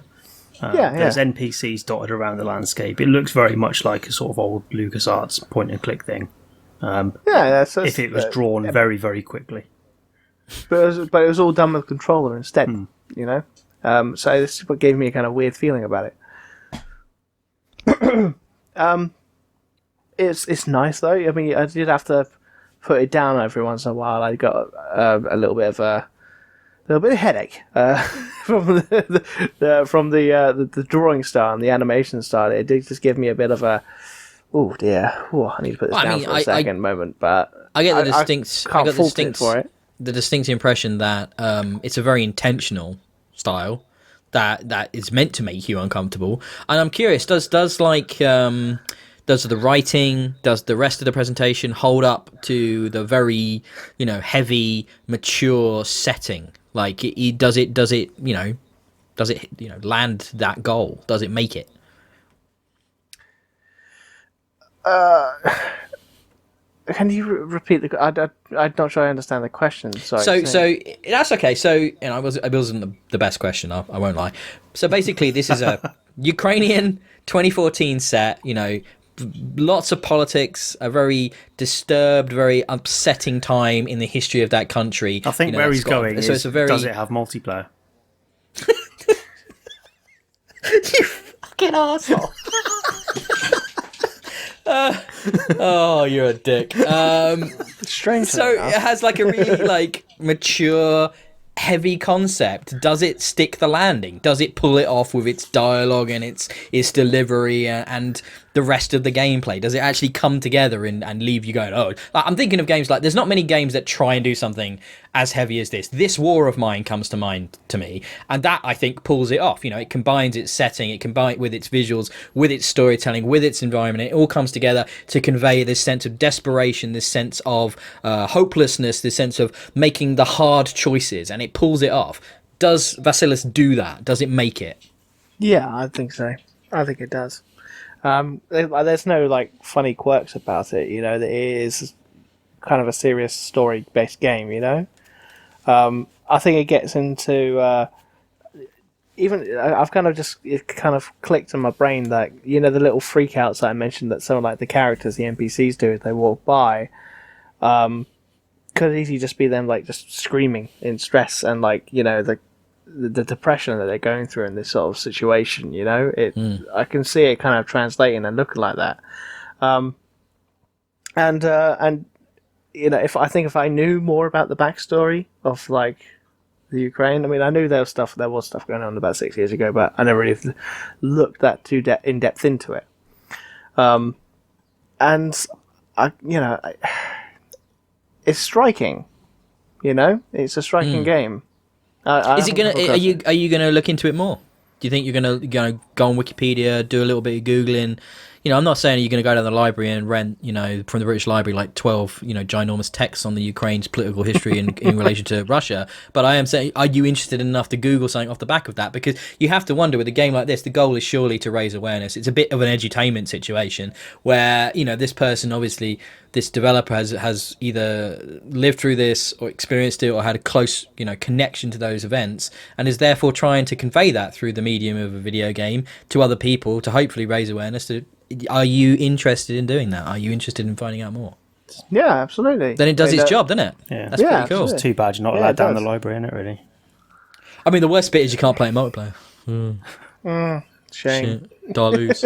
There's NPCs dotted around the landscape. It looks very much like a sort of old LucasArts point and click thing. If it was drawn very, very quickly. But it was all done with a controller instead, you know? So this is what gave me a kind of weird feeling about it. It's nice though. I mean, I did have to put it down every once in a while. I got a little bit of headache from the drawing style and the animation style. It did just give me a bit of a oh dear. Oh, I need to put this down for a second moment. But I get the distinct impression that it's a very intentional style that is meant to make you uncomfortable. And I'm curious, does the writing, does the rest of the presentation hold up to the very, heavy, mature setting? Like, does it land that goal? Does it make it? Can you repeat the? I'm not sure I understand the question. Sorry. So that's okay. So, it wasn't the best question. I won't lie. So basically, this is a Ukrainian 2014 set. Lots of politics, a very disturbed, very upsetting time in the history of that country. I think where he's going is, it's a very... does it have multiplayer? You fucking arsehole. Oh, you're a dick. Strange. So it has like a really mature, heavy concept. Does it stick the landing? Does it pull it off with its dialogue and its delivery and the rest of the gameplay? Does it actually come together and leave you going, oh, I'm thinking of games like, there's not many games that try and do something as heavy as this. This War of Mine comes to mind to me, and that, I think, pulls it off. It combines its setting, it combines with its visuals, with its storytelling, with its environment. It all comes together to convey this sense of desperation, this sense of hopelessness, this sense of making the hard choices, and it pulls it off. Does Vasilis do that? Does it make it? Yeah, I think so. I think it does. There's no funny quirks about it. It is kind of a serious story-based game. I think it gets into even I've kind of it kind of clicked in my brain that the little freakouts that I mentioned that some of the characters, the NPCs do as they walk by, could easily just be them just screaming in stress and the the depression that they're going through in this sort of situation. You know, I can see it kind of translating and looking like that. And you know, if I knew more about the backstory of like the Ukraine, I mean, I knew there was stuff going on about 6 years ago, but I never really looked that too in depth into it. And it's striking. You know, it's a striking game. Is it gonna? Are you gonna look into it more? Do you think you're gonna go on Wikipedia, do a little bit of googling? You know, I'm not saying you're going to go to the library and rent, you know, from the British Library, like 12, you know, ginormous texts on the Ukraine's political history in relation to Russia. But I am saying, are you interested enough to Google something off the back of that? Because you have to wonder, with a game like this, the goal is surely to raise awareness. It's a bit of an edutainment situation where, you know, this person, obviously, this developer has either lived through this or experienced it or had a close, you know, connection to those events, and is therefore trying to convey that through the medium of a video game to other people to hopefully raise awareness. Are you interested in doing that? Are you interested in finding out more? Yeah, absolutely. Then it does its job, doesn't it? Yeah, that's pretty cool. It's too bad you're not allowed down the library, isn't it? Really. I mean, the worst bit is you can't play in multiplayer. Shame. Darloos.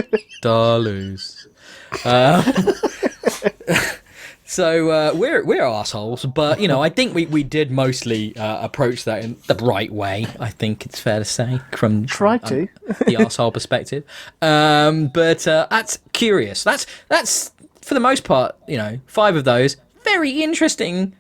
So we're assholes, but you know, I think we did mostly approach that in the right way. I think it's fair to say from the asshole perspective. But that's curious. That's for the most part, you know, 5 of those very interesting,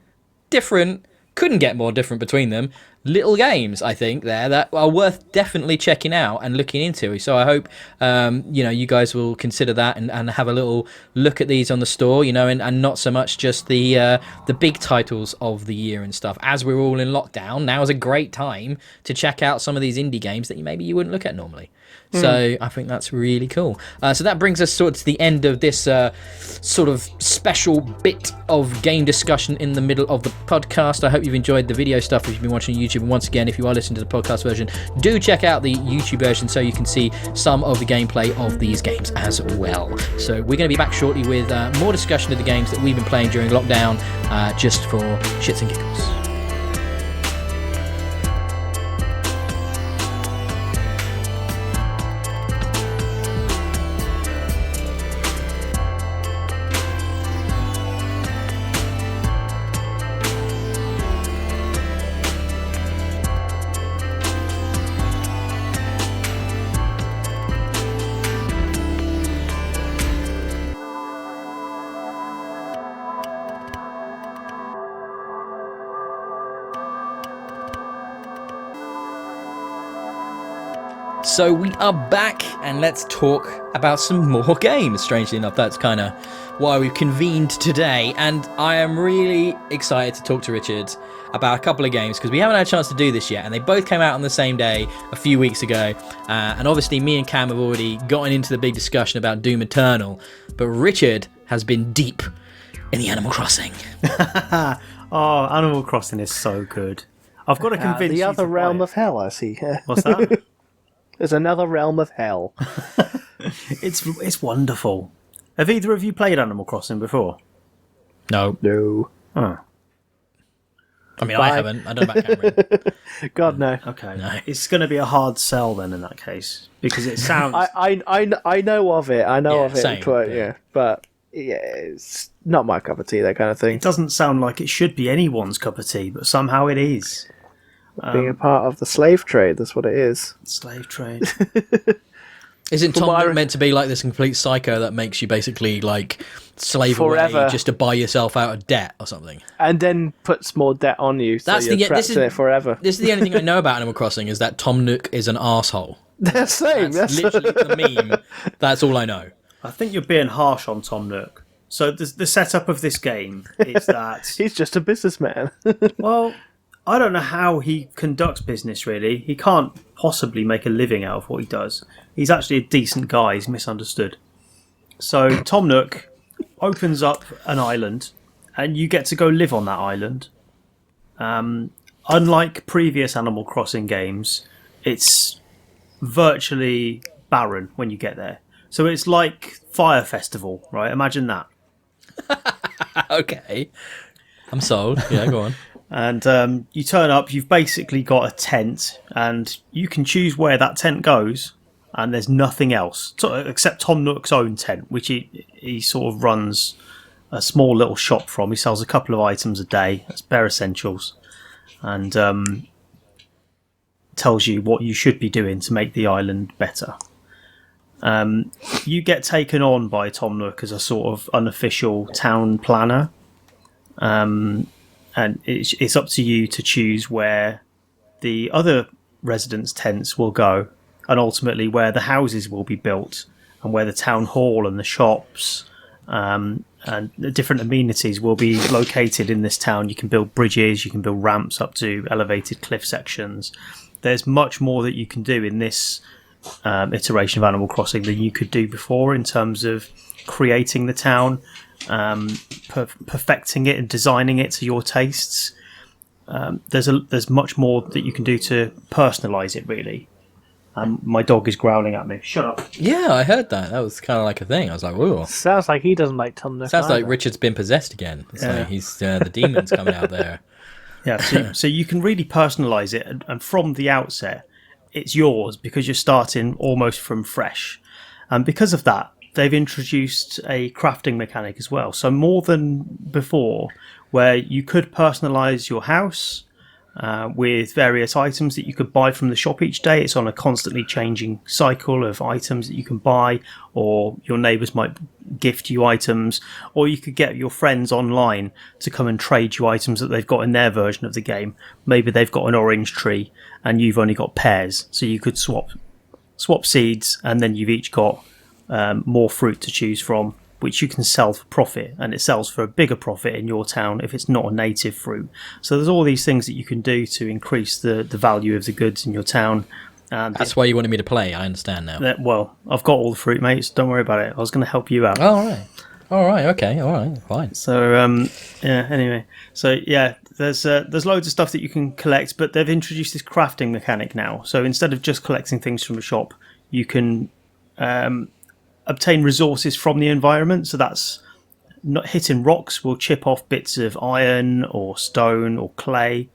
different. Couldn't get more different between them. Little games, I think, that are worth definitely checking out and looking into. So I hope, you know, you guys will consider that and have a little look at these on the store, you know, and not so much just the big titles of the year and stuff. As we're all in lockdown, now is a great time to check out some of these indie games that maybe you wouldn't look at normally. So I think that's really cool. So that brings us sort of to the end of this sort of special bit of game discussion in the middle of the podcast. I hope you've enjoyed the video stuff if you've been watching YouTube. And once again, if you are listening to the podcast version, do check out the YouTube version so you can see some of the gameplay of these games as well. So we're going to be back shortly with more discussion of the games that we've been playing during lockdown, just for shits and giggles. So we are back, and let's talk about some more games. Strangely enough, that's kind of why we've convened today, and I am really excited to talk to Richard about a couple of games, because we haven't had a chance to do this yet, and they both came out on the same day a few weeks ago, and obviously me and Cam have already gotten into the big discussion about Doom Eternal, but Richard has been deep in the Animal Crossing. Oh, Animal Crossing is so good. I've got to convince you the other to realm buy of hell, I see. What's that? There's another realm of hell. It's wonderful. Have either of you played Animal Crossing before? No. No. Oh. I mean, I haven't. I don't know about Cameron. God, no. Okay. No. It's going to be a hard sell then in that case, because it sounds... I know of it. I know of it. Same, yeah. But yeah, it's not my cup of tea, that kind of thing. It doesn't sound like it should be anyone's cup of tea, but somehow it is. Being a part of the slave trade, that's what it is. Slave trade. Isn't Tom Nook meant to be like this complete psycho that makes you basically like slave Forever. away just to buy yourself out of debt or something? And then puts more debt on you, so you're trapped in it forever. This is the only thing I know about Animal Crossing, is that Tom Nook is an arsehole. Same. That's literally the meme. That's all I know. I think you're being harsh on Tom Nook. So the setup of this game is that... He's just a businessman. Well... I don't know how he conducts business, really. He can't possibly make a living out of what he does. He's actually a decent guy. He's misunderstood. So Tom Nook opens up an island, and you get to go live on that island. Unlike previous Animal Crossing games, it's virtually barren when you get there. So it's like Fire Festival, right? Imagine that. Okay. I'm sold. Yeah, go on. And you turn up, you've basically got a tent, and you can choose where that tent goes, and there's nothing else except Tom Nook's own tent, which he sort of runs a small little shop from. He sells a couple of items a day, that's bare essentials, and tells you what you should be doing to make the island better. You get taken on by Tom Nook as a sort of unofficial town planner, and it's up to you to choose where the other residents' tents will go, and ultimately where the houses will be built, and where the town hall and the shops and the different amenities will be located in this town. You can build bridges, you can build ramps up to elevated cliff sections. There's much more that you can do in this iteration of Animal Crossing than you could do before in terms of creating the town, perfecting it and designing it to your tastes. There's much more that you can do to personalise it, really. My dog is growling at me. Shut up. Yeah, I heard that. That was kind of like a thing. I was like, whoa. Sounds like he doesn't like Tom Nook. Sounds either. like Richard's been possessed again. It's like he's the demons coming out there. Yeah, so you can really personalise it, and from the outset, it's yours because you're starting almost from fresh. And because of that, they've introduced a crafting mechanic as well. So more than before, where you could personalise your house with various items that you could buy from the shop each day. It's on a constantly changing cycle of items that you can buy, or your neighbours might gift you items, or you could get your friends online to come and trade you items that they've got in their version of the game. Maybe they've got an orange tree and you've only got pears, so you could swap seeds, and then you've each got more fruit to choose from, which you can sell for profit, and it sells for a bigger profit in your town if it's not a native fruit. So there's all these things that you can do to increase the value of the goods in your town. And that's why you wanted me to play. I understand now. Well, I've got all the fruit, mate, so don't worry about it. I was going to help you out. Oh, all right, okay, all right, fine. So anyway, so yeah, there's loads of stuff that you can collect, but they've introduced this crafting mechanic now. So instead of just collecting things from the shop, you can obtain resources from the environment. So that's not hitting rocks will chip off bits of iron or stone or clay,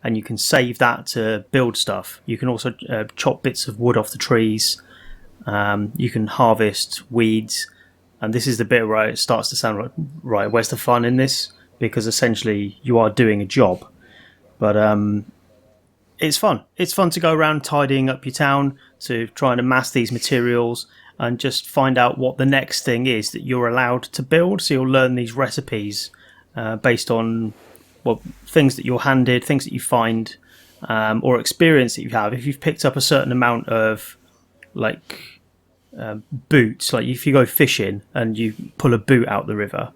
and you can save that to build stuff. You can also chop bits of wood off the trees. You can harvest weeds, and this is the bit where it starts to sound like, right, where's the fun in this? Because essentially you are doing a job, but it's fun. It's fun to go around tidying up your town, to try and amass these materials and just find out what the next thing is that you're allowed to build. So you'll learn these recipes based on things that you're handed, things that you find, or experience that you have. If you've picked up a certain amount of boots, like if you go fishing and you pull a boot out the river,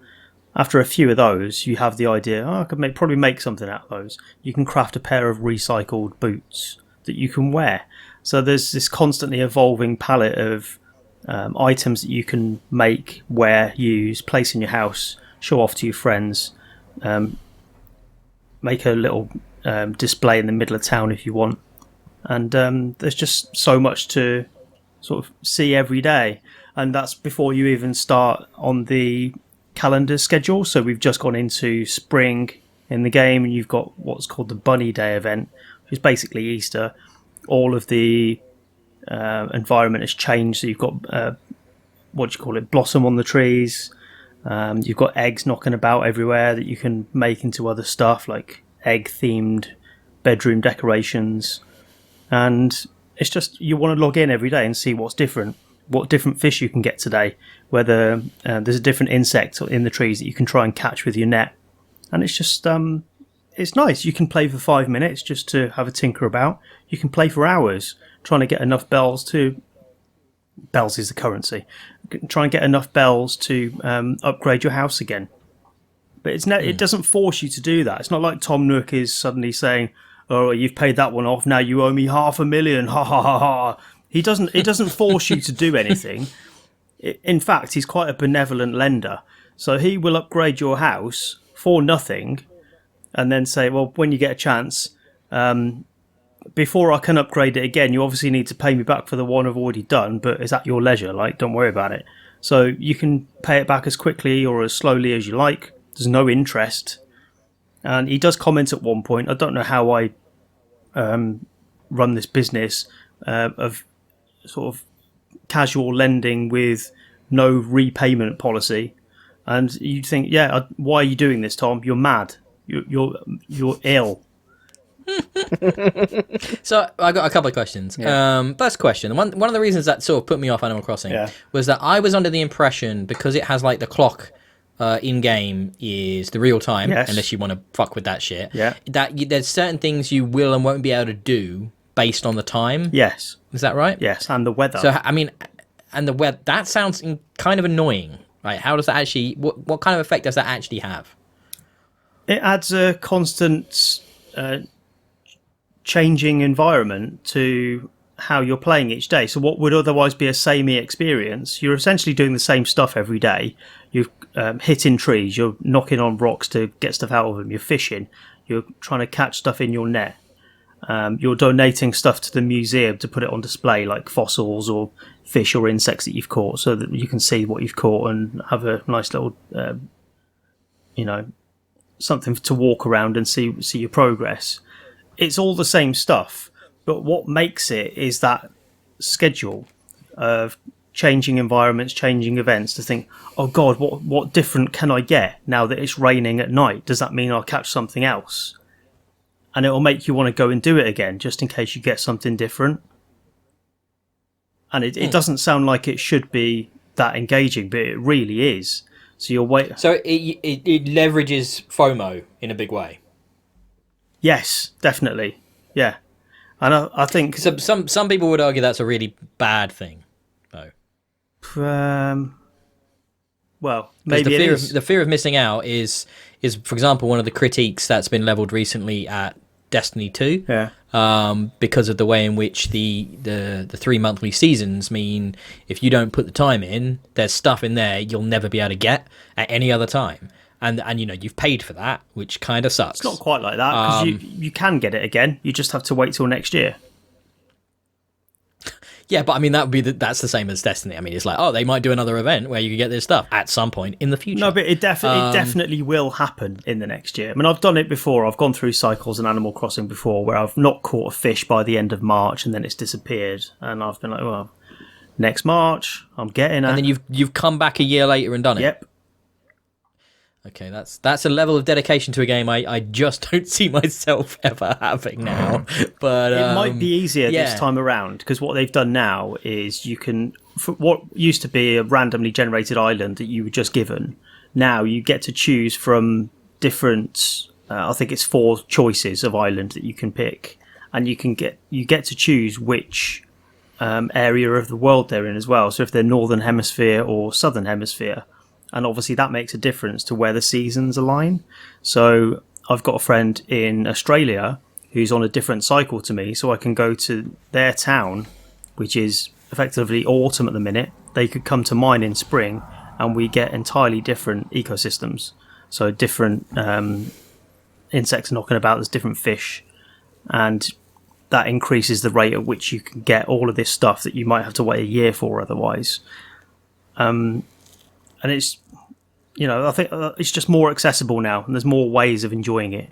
after a few of those, you have the idea, I could probably make something out of those. You can craft a pair of recycled boots that you can wear. So there's this constantly evolving palette of items that you can make, wear, use, place in your house, show off to your friends, make a little display in the middle of town if you want. And there's just so much to sort of see every day. And that's before you even start on the calendar schedule. So we've just gone into spring in the game, and you've got what's called the Bunny Day event, which is basically Easter. All of the environment has changed, so you've got blossom on the trees. You've got eggs knocking about everywhere that you can make into other stuff, like egg themed bedroom decorations. And it's just, you want to log in every day and see what's different, what different fish you can get today, whether there's a different insect in the trees that you can try and catch with your net. And it's just it's nice. You can play for 5 minutes just to have a tinker about. You can play for hours trying to get enough bells is the currency. Try and get enough bells to upgrade your house again. But it doesn't force you to do that. It's not like Tom Nook is suddenly saying, "Oh, you've paid that one off. Now you owe me $500,000." Ha ha ha ha. It doesn't force you to do anything. In fact, he's quite a benevolent lender. So he will upgrade your house for nothing, and then say, "Well, when you get a chance, before I can upgrade it again, you obviously need to pay me back for the one I've already done, but it's at your leisure, like, don't worry about it." So you can pay it back as quickly or as slowly as you like. There's no interest. And he does comment at one point, I don't know how I run this business of sort of casual lending with no repayment policy. And you think, why are you doing this, Tom? You're mad. You're ill. So I got a couple of questions. Yeah. First question: one of the reasons that sort of put me off Animal Crossing was that I was under the impression, because it has like the clock in game is the real time, unless you want to fuck with that shit. That there's certain things you will and won't be able to do based on the time. Yes, is that right? Yes, and the weather. So I mean, and the weather, that sounds kind of annoying. Right? How does that actually? What kind of effect does that actually have? It adds a constant changing environment to how you're playing each day. So what would otherwise be a samey experience, you're essentially doing the same stuff every day. You're hitting trees, you're knocking on rocks to get stuff out of them, you're fishing, you're trying to catch stuff in your net, you're donating stuff to the museum to put it on display, like fossils or fish or insects that you've caught, so that you can see what you've caught and have a nice little something to walk around and see your progress. It's all the same stuff, but what makes it is that schedule of changing environments, changing events, to think, oh God, what different can I get now that it's raining at night? Does that mean I'll catch something else? And it will make you want to go and do it again, just in case you get something different. And it doesn't sound like it should be that engaging, but it really is. So you'll wait. So it leverages FOMO in a big way. Yes, definitely. Yeah. And I think some people would argue that's a really bad thing, though. Well, maybe the fear of missing out is, for example, one of the critiques that's been leveled recently at Destiny 2. Yeah. Because of the way in which the 3 monthly seasons mean if you don't put the time in, there's stuff in there you'll never be able to get at any other time. And you've paid for that, which kind of sucks. It's not quite like that, because you can get it again. You just have to wait till next year. Yeah, but I mean, that's the same as Destiny. I mean, it's like, oh, they might do another event where you can get this stuff at some point in the future. No, but it definitely will happen in the next year. I mean, I've done it before. I've gone through cycles in Animal Crossing before where I've not caught a fish by the end of March and then it's disappeared. And I've been like, well, next March, I'm getting it. And then you've come back a year later and done it. Yep. Okay, that's a level of dedication to a game I just don't see myself ever having now. But it might be easier this time around, because what they've done now is you can, for what used to be a randomly generated island that you were just given, now you get to choose from different. I think it's 4 choices of island that you can pick, and you get to choose which area of the world they're in as well. So if they're northern hemisphere or southern hemisphere. And obviously that makes a difference to where the seasons align. So I've got a friend in Australia who's on a different cycle to me, so I can go to their town, which is effectively autumn at the minute. They could come to mine in spring, and we get entirely different ecosystems. So different insects knocking about, there's different fish, and that increases the rate at which you can get all of this stuff that you might have to wait a year for otherwise. And it's, I think it's just more accessible now, and there's more ways of enjoying it.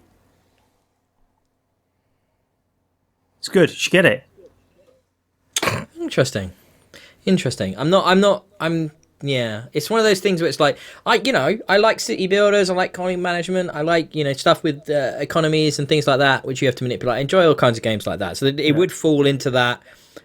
It's good. You should get it. Interesting. Yeah. It's one of those things where it's like, I like city builders, I like colony management, I like, stuff with economies and things like that, which you have to manipulate. I enjoy all kinds of games like that. So it would fall into that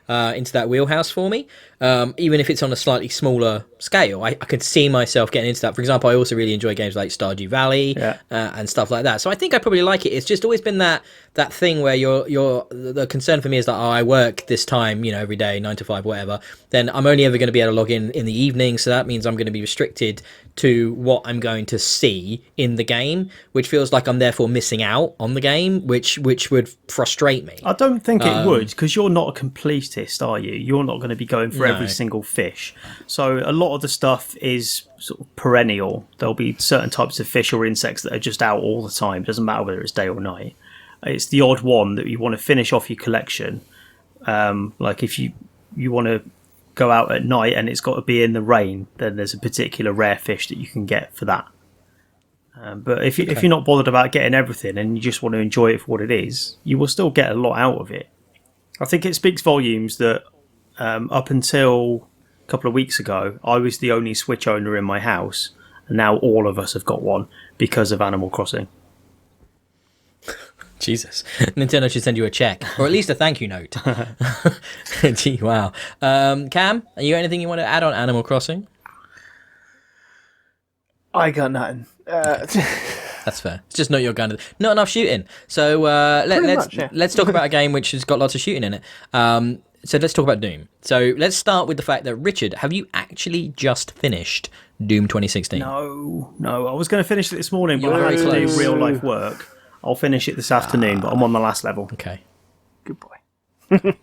wheelhouse for me, even if it's on a slightly smaller scale. I could see myself getting into that. For example, I also really enjoy games like Stardew Valley and stuff like that. So I think I probably like it. It's just always been that thing where the concern for me is that I work this time, every day, 9 to 5, whatever. Then I'm only ever going to be able to log in the evening. So that means I'm going to be restricted to what I'm going to see in the game, which feels like I'm therefore missing out on the game, which would frustrate me. I don't think it would, because you're not a completist, are you? You're not going to be going for every single fish. So a lot of the stuff is sort of perennial. There'll be certain types of fish or insects that are just out all the time. It doesn't matter whether it's day or night. It's the odd one that you want to finish off your collection. Like if you want to go out at night and it's got to be in the rain, then there's a particular rare fish that you can get for that. But if you're not bothered about getting everything and you just want to enjoy it for what it is, you will still get a lot out of it. I think it speaks volumes that up until a couple of weeks ago, I was the only Switch owner in my house, and now all of us have got one because of Animal Crossing. Jesus. Nintendo should send you a check, or at least a thank you note. Gee, wow. Cam, are you anything you want to add on Animal Crossing? I got nothing. That's fair. It's just not your kind of... Not enough shooting. So let's talk about a game which has got lots of shooting in it. So let's talk about Doom. So let's start with the fact that, Richard, have you actually just finished Doom 2016? No. I was going to finish it this morning, but I had to do real life work. I'll finish it this afternoon, but I'm on the last level. Okay. Good boy.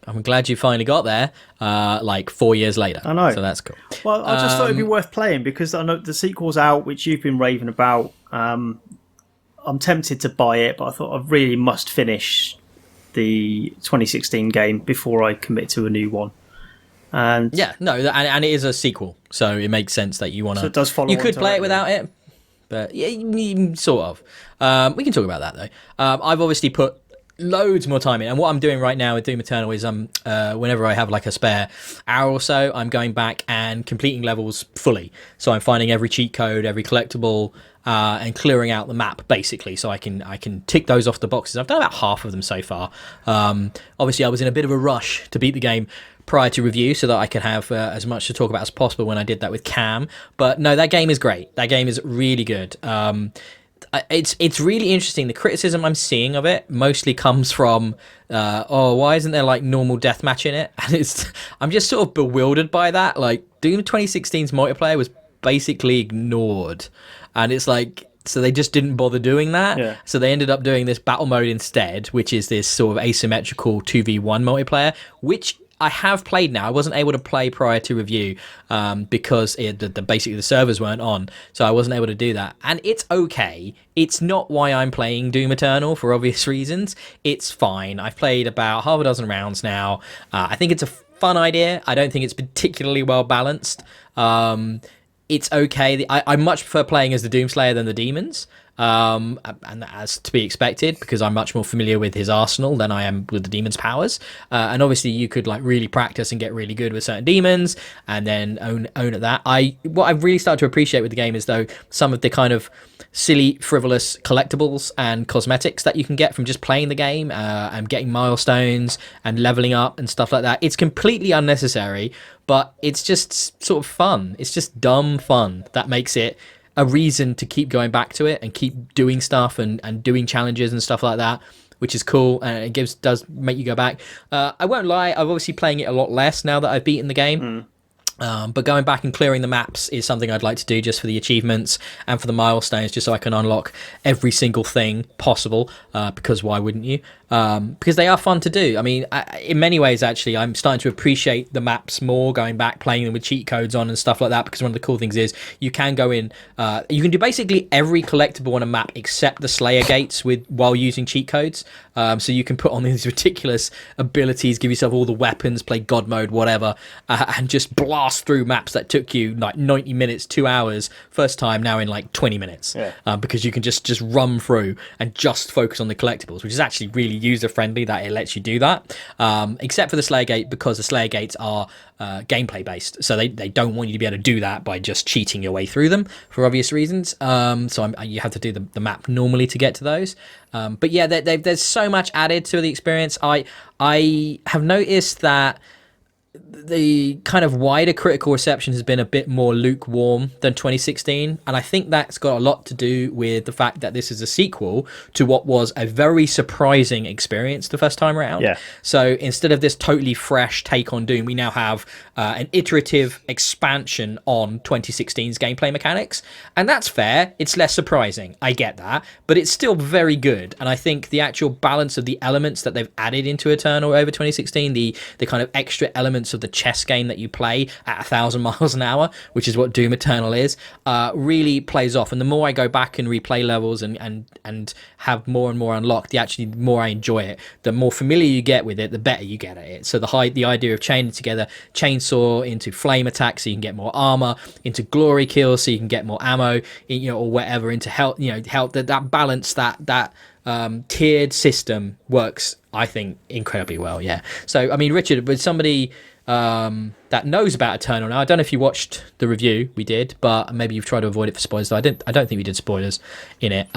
I'm glad you finally got there, 4 years later. I know. So that's cool. Well, I just thought it'd be worth playing because I know the sequel's out, which you've been raving about. I'm tempted to buy it, but I thought I really must finish the 2016 game before I commit to a new one. And yeah, no, and it is a sequel, so it makes sense that you want to... So it does follow. You could play it without it, but yeah, sort of. We can talk about that, though. I've obviously put loads more time in, and what I'm doing right now with Doom Eternal is whenever I have like a spare hour or so, I'm going back and completing levels fully. So I'm finding every cheat code, every collectible, and clearing out the map basically, so I can tick those off the boxes. I've done about half of them so far. Obviously I was in a bit of a rush to beat the game prior to review so that I could have as much to talk about as possible when I did that with Cam. But no, that game is great. That game is really good. It's really interesting. The criticism I'm seeing of it mostly comes from why isn't there like normal deathmatch in it? And I'm just sort of bewildered by that. Like, Doom 2016's multiplayer was basically ignored, and it's like, so they just didn't bother doing that. Yeah. So they ended up doing this battle mode instead, which is this sort of asymmetrical 2v1 multiplayer, which I have played now. I wasn't able to play prior to review because basically the servers weren't on, so I wasn't able to do that. And it's okay. It's not why I'm playing Doom Eternal for obvious reasons. It's fine. I've played about half a dozen rounds now. I think it's a fun idea. I don't think it's particularly well balanced. It's okay. I much prefer playing as the Doomslayer than the demons. And as to be expected, because I'm much more familiar with his arsenal than I am with the demon's powers. And obviously you could like really practice and get really good with certain demons and then own at that. What I've really started to appreciate with the game is, though, some of the kind of silly, frivolous collectibles and cosmetics that you can get from just playing the game, and getting milestones and leveling up and stuff like that. It's completely unnecessary, but it's just sort of fun. It's just dumb fun that makes it a reason to keep going back to it and keep doing stuff and doing challenges and stuff like that, which is cool, and it does make you go back. I won't lie, I'm obviously playing it a lot less now that I've beaten the game. But going back and clearing the maps is something I'd like to do just for the achievements and for the milestones, just so I can unlock every single thing possible, because why wouldn't you? Because they are fun to do. I mean, in many ways, actually, I'm starting to appreciate the maps more, going back, playing them with cheat codes on and stuff like that, because one of the cool things is you can go in, you can do basically every collectible on a map except the Slayer gates while using cheat codes. So you can put on these ridiculous abilities, give yourself all the weapons, play God mode, whatever, and just blast through maps that took you like 90 minutes, 2 hours, first time, now in like 20 minutes. Because you can just run through and just focus on the collectibles, which is actually really user friendly that it lets you do that, except for the Slayer gate, because the Slayer gates are gameplay based, so they don't want you to be able to do that by just cheating your way through them for obvious reasons. You have to do the map normally to get to those. But yeah, there's so much added to the experience. I have noticed that the kind of wider critical reception has been a bit more lukewarm than 2016, and I think that's got a lot to do with the fact that this is a sequel to what was a very surprising experience the first time around. So instead of this totally fresh take on Doom, we now have an iterative expansion on 2016's gameplay mechanics, and that's fair. It's less surprising, I get that, but it's still very good. And I think the actual balance of the elements that they've added into Eternal over 2016, the kind of extra elements of the chess game that you play at 1,000 miles an hour, which is what Doom Eternal is, really plays off. And the more I go back and replay levels and have more and more unlocked, the more I enjoy it. The more familiar you get with it, the better you get at it. So the idea of chaining together chain chainsaw, into flame attack so you can get more armor, into glory kills so you can get more ammo, or whatever, into health. Health, that balance, that tiered system works, I think, incredibly well. Yeah. So I mean, Richard, with somebody that knows about Eternal now, I don't know if you watched the review we did, but maybe you've tried to avoid it for spoilers. I don't think we did spoilers in it.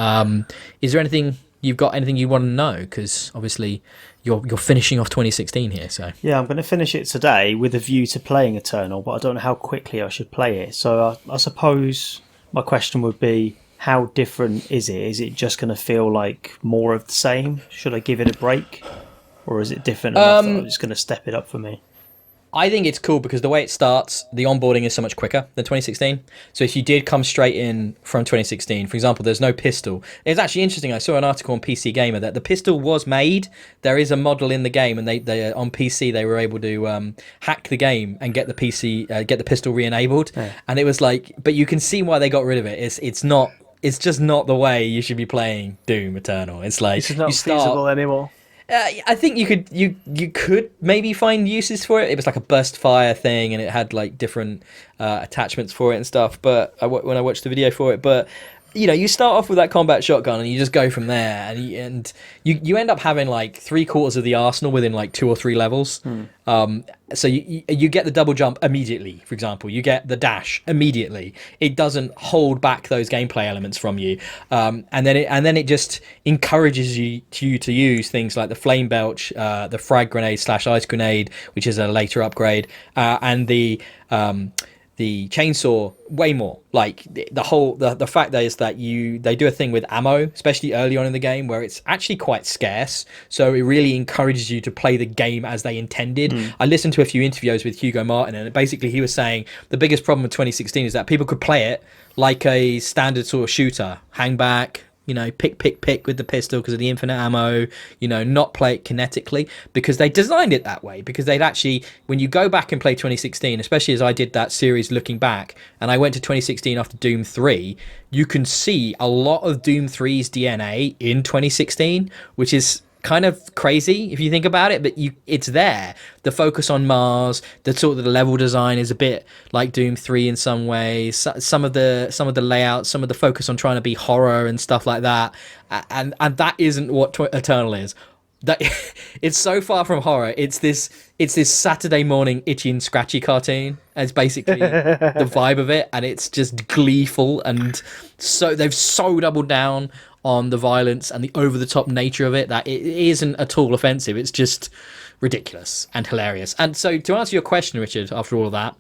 Is there anything you want to know? Because obviously you're finishing off 2016 here, so yeah, I'm going to finish it today with a view to playing Eternal, but I don't know how quickly I should play it. So I suppose my question would be, how different is it? Is it just going to feel like more of the same? Should I give it a break, or is it different enough that I'm just going to step it up for me? I think it's cool because the way it starts, the onboarding is so much quicker than 2016. So if you did come straight in from 2016, for example, there's no pistol. It's actually interesting. I saw an article on PC Gamer that the pistol was made. There is a model in the game, and they on PC they were able to hack the game and get the pistol re-enabled. Yeah. And it was like, but you can see why they got rid of it. It's just not the way you should be playing Doom Eternal. It's like it's not feasible anymore. I think you could maybe find uses for it. It was like a burst fire thing, and it had like different attachments for it and stuff. But when I watched the video for it, but you start off with that combat shotgun and you just go from there, and you end up having like 3/4 of the arsenal within like 2 or 3 levels. So you get the double jump immediately, for example. You get the dash immediately. It doesn't hold back those gameplay elements from you, and then it just encourages you to use things like the flame belch, the frag grenade / ice grenade, which is a later upgrade, and the chainsaw way more. Like the fact that is that they do a thing with ammo, especially early on in the game, where it's actually quite scarce, so it really encourages you to play the game as they intended. I listened to a few interviews with Hugo Martin, and basically he was saying the biggest problem with 2016 is that people could play it like a standard sort of shooter, hang back, pick with the pistol because of the infinite ammo, not play it kinetically, because they designed it that way. Because they'd actually, when you go back and play 2016, especially as I did that series looking back, and I went to 2016 after Doom 3, you can see a lot of Doom 3's DNA in 2016, which is kind of crazy if you think about it, but it's there. The focus on Mars, the sort of the level design is a bit like Doom 3 in some ways. Some of the layouts, some of the focus on trying to be horror and stuff like that, and that isn't what Eternal is. That it's so far from horror. It's this Saturday morning itchy and scratchy cartoon. It's basically the vibe of it, and it's just gleeful, and so they've so doubled down on the violence and the over-the-top nature of it that it isn't at all offensive. It's just ridiculous and hilarious. And so, to answer your question, Richard, after all of that,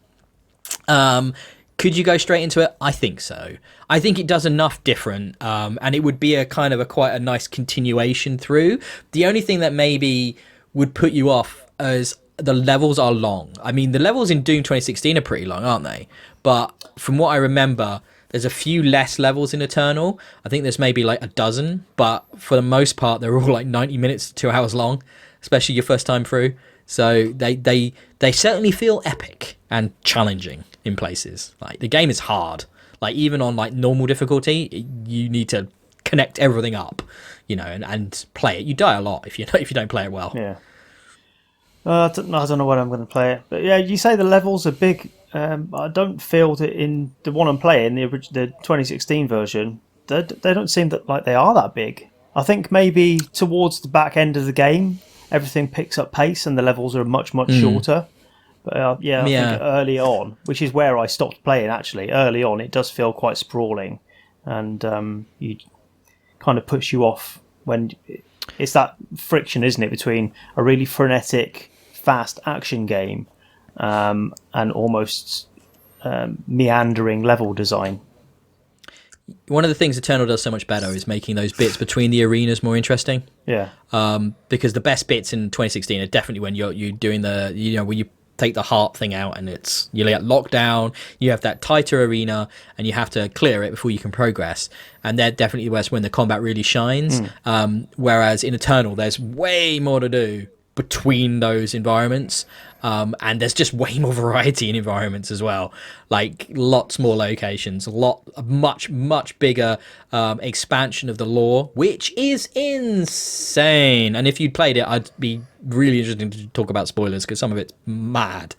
could you go straight into it? I think so. I think it does enough different, and it would be a kind of quite a nice continuation through. The only thing that maybe would put you off is the levels are long. I mean, the levels in Doom 2016 are pretty long, aren't they? But from what I remember, there's a few less levels in Eternal. I think there's maybe like a dozen, but for the most part, they're all like 90 minutes to 2 hours long, especially your first time through. So they certainly feel epic and challenging in places. Like, the game is hard. Like, even on like normal difficulty, you need to connect everything up, and play it. You die a lot if you don't play it well. Yeah. I don't know when I'm going to play it, but yeah, you say the levels are big. I don't feel that in the one I'm playing, the 2016 version, they don't seem like they are that big. I think maybe towards the back end of the game, everything picks up pace and the levels are much shorter. But I think early on, which is where I stopped playing actually, early on it does feel quite sprawling, and you kind of puts you off when it's that friction, isn't it, between a really frenetic, fast action game and almost meandering level design. One of the things Eternal does so much better is making those bits between the arenas more interesting. Yeah. Because the best bits in 2016 are definitely when you're doing when you take the heart thing out and you get locked down, you have that tighter arena and you have to clear it before you can progress, and they're definitely when the combat really shines. Whereas in Eternal there's way more to do between those environments, and there's just way more variety in environments as well. Like lots more locations, much bigger expansion of the lore, which is insane. And if you'd played it, I'd be really interested to talk about spoilers because some of it's mad.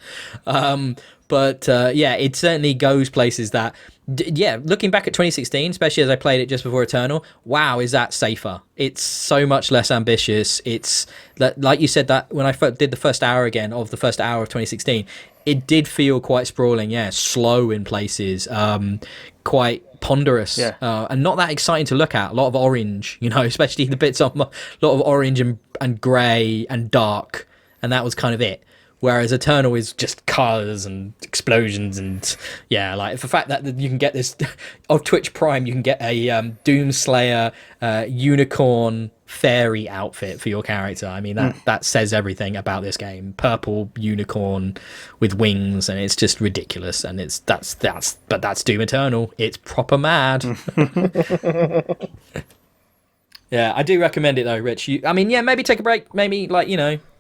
But it certainly goes places that, looking back at 2016, especially as I played it just before Eternal, wow, is that safer? It's so much less ambitious. It's like you said, that when I did the first hour again of the first hour of 2016, it did feel quite sprawling, slow in places, quite ponderous, and not that exciting to look at. A lot of orange, especially the bits on a lot of orange and grey and dark, and that was kind of it. Whereas Eternal is just colours and explosions and like the fact that you can get this of Twitch Prime, you can get a Doomslayer unicorn fairy outfit for your character. I mean that says everything about this game. Purple unicorn with wings, and it's just ridiculous. And that's Doom Eternal. It's proper mad. Yeah, I do recommend it though, Rich. Maybe take a break. Maybe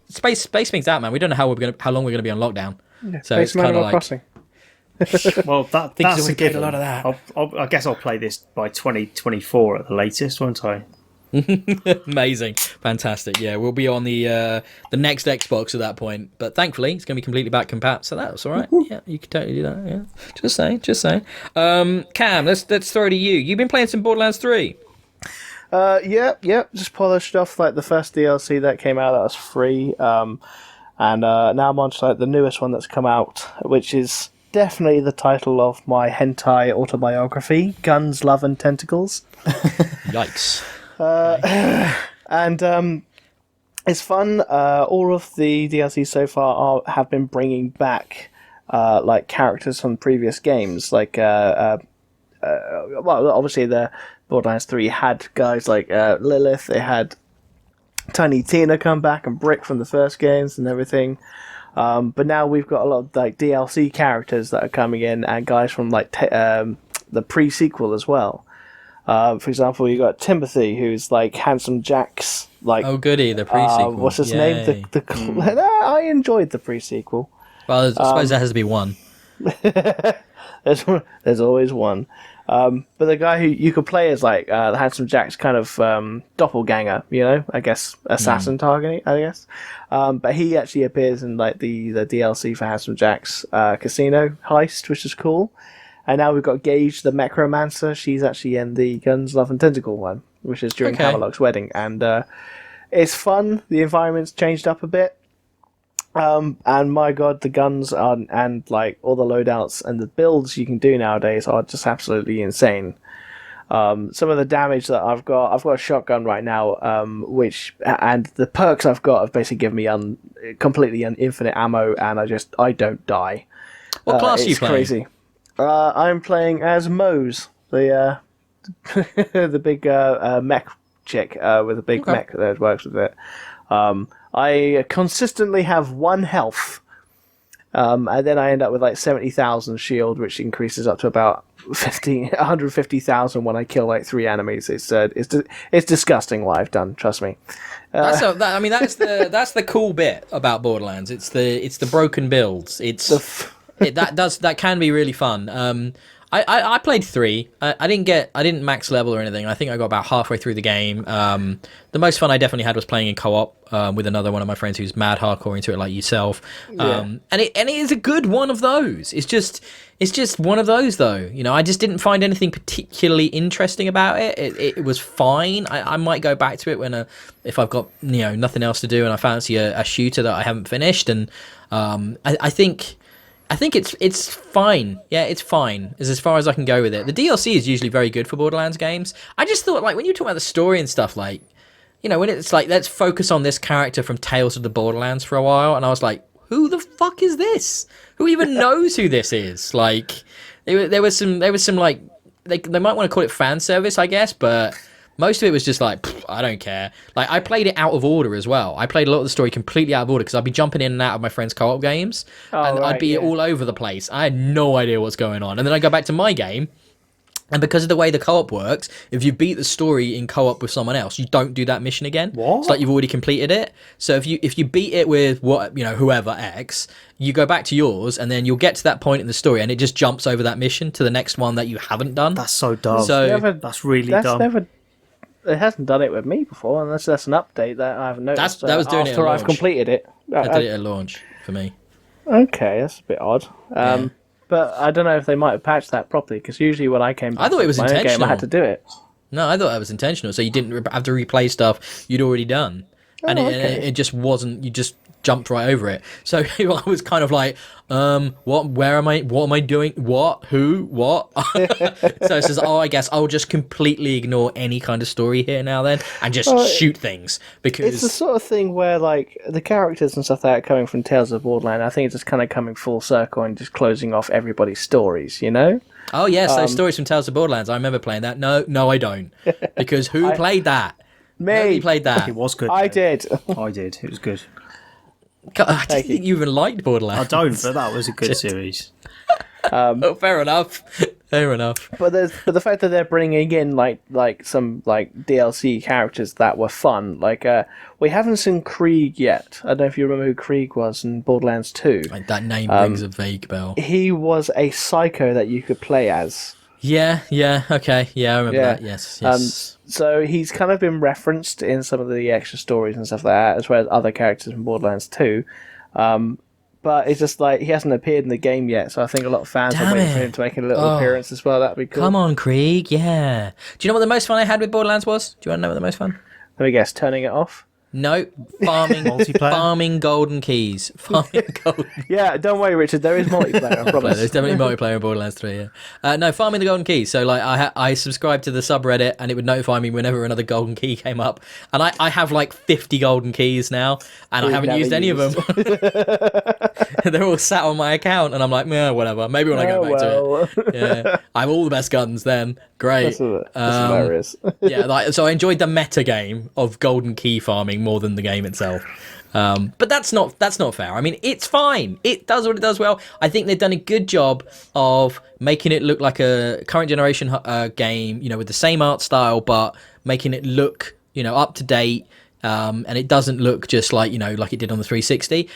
space things out, man. We don't know how long we're gonna be on lockdown. Yeah, so it's kind of like Crossing. Well, that's a given. A lot of that. I guess I'll play this by 2024 at the latest, won't I? Amazing, fantastic. Yeah, we'll be on the next Xbox at that point. But thankfully, it's gonna be completely back compat, so that's all right. Yeah, you can totally do that. Yeah, just saying. Cam, let's throw it to you. You've been playing some Borderlands 3. Just polished off like the first DLC that came out that was free, and now I'm on to like the newest one that's come out, which is definitely the title of my hentai autobiography, Guns, Love and Tentacles. Yikes. And it's fun. All of the DLC so far have been bringing back like characters from previous games, like obviously the Borderlands 3 had guys like Lilith, they had Tiny Tina come back and Brick from the first games and everything. But now we've got a lot of like DLC characters that are coming in and guys from like the pre-sequel as well. For example, you got Timothy, who's like Handsome Jack's like. Oh goody, the pre-sequel. What's his name? I enjoyed the pre-sequel. Well, I suppose there has to be one. There's always one. But the guy who you could play as like the Handsome Jack's kind of doppelganger, I guess assassin targeting, I guess. But he actually appears in like the DLC for Handsome Jack's casino heist, which is cool. And now we've got Gage, the Necromancer. She's actually in the Guns, Love and Tentacle one, which is during Havelock's wedding, and it's fun. The environment's changed up a bit. And my god, the guns and like all the loadouts and the builds you can do nowadays are just absolutely insane. Some of the damage that I've got a shotgun right now, and the perks I've got have basically given me completely infinite ammo, and I don't die. What class are you playing? Crazy. I'm playing as Mose, the the big mech chick with a big mech that works with it. I consistently have 1 health, and then I end up with like 70,000 shield, which increases up to about 150,000 when I kill like 3 enemies. It's disgusting what I've done. Trust me. That's the cool bit about Borderlands. It's the broken builds. That can be really fun. I played 3. I didn't max level or anything. I think I got about halfway through the game. The most fun I definitely had was playing in co-op with another one of my friends who's mad hardcore into it like yourself. And it is a good one of those. It's just one of those though. I just didn't find anything particularly interesting about it. It was fine. I might go back to it if I've got nothing else to do and I fancy a shooter that I haven't finished. And I think it's fine. Yeah, it's fine. Is as far as I can go with it. The DLC is usually very good for Borderlands games. I just thought, like, when you talk about the story and stuff, like, when it's like, let's focus on this character from Tales of the Borderlands for a while, and I was like, who the fuck is this? Who even knows who this is? Like, there was some like, they might want to call it fan service, I guess, but most of it was just like, I don't care. Like, I played it out of order as well. I played a lot of the story completely out of order because I'd be jumping in and out of my friends' co-op games, and I'd be all over the place. I had no idea what's going on. And then I go back to my game, And because of the way the co-op works, if you beat the story in co-op with someone else, you don't do that mission again. What? It's like you've already completed it. So if you beat it with whoever X, you go back to yours, and then you'll get to that point in the story, and it just jumps over that mission to the next one that you haven't done. That's so dumb. So that's really dumb. It hasn't done it with me before, unless that's an update that I haven't noticed. That was doing it at after I've launch. completed it. I did it at launch for me. Okay, that's a bit odd. But I don't know if they might have patched that properly, because usually when I came back, I thought it was my own game, I intentional. had to do it. No, I thought that was intentional. So you didn't have to replay stuff you'd already done, and it just wasn't. You just jumped right over it. So I was kind of like, what? Where am I? What am I doing? What? Who? What? So it says, I guess I'll just completely ignore any kind of story here now then, and just shoot things because It's the sort of thing where, like, the characters and stuff that are coming from Tales of Borderlands, I think it's just kind of coming full circle and just closing off everybody's stories, you know? Oh yes, those stories from Tales of Borderlands. I remember playing that. No, I don't, because who played that? Me. Nobody played that. It was good. I did. I did. It was good. God, I didn't think you even liked I Borderlands. don't, but that was a good series. Oh, fair enough. Fair enough. But the fact that they're bringing in like some like DLC characters that were fun, like we haven't seen Krieg yet. I don't know if you remember who Krieg was in Borderlands 2. Like, that name rings a vague bell. He was a psycho that you could play as. Yeah, okay, yeah, I remember that. Yes. So he's kind of been referenced in some of the extra stories and stuff like that, as well as other characters from Borderlands 2. But it's just like he hasn't appeared in the game yet, so I think a lot of fans are waiting for him to make a little appearance as well. That'd be cool. Come on, Krieg, yeah. Do you know what the most fun I had with Borderlands was? Do you want to know what the most fun? Let me guess, turning it off? No, farming Multiplayer? farming golden keys. Farming golden Yeah, don't worry, Richard, there is multiplayer, I promise. There's definitely multiplayer in Borderlands 3, yeah. No, farming the golden keys. So, like, I subscribed to the subreddit, and it would notify me whenever another golden key came up. And I have, like, 50 golden keys now, and I haven't used any of them. They're all sat on my account, and I'm like, whatever. Maybe when I go back to it. Yeah. I have all the best guns then. Great. That's hilarious. Yeah, so I enjoyed the meta game of golden key farming more than the game itself. But that's not fair. I mean, it's fine. It does what it does well. I think they've done a good job of making it look like a current generation game, with the same art style, but making it look, up to date. And it doesn't look just like, like it did on the 360,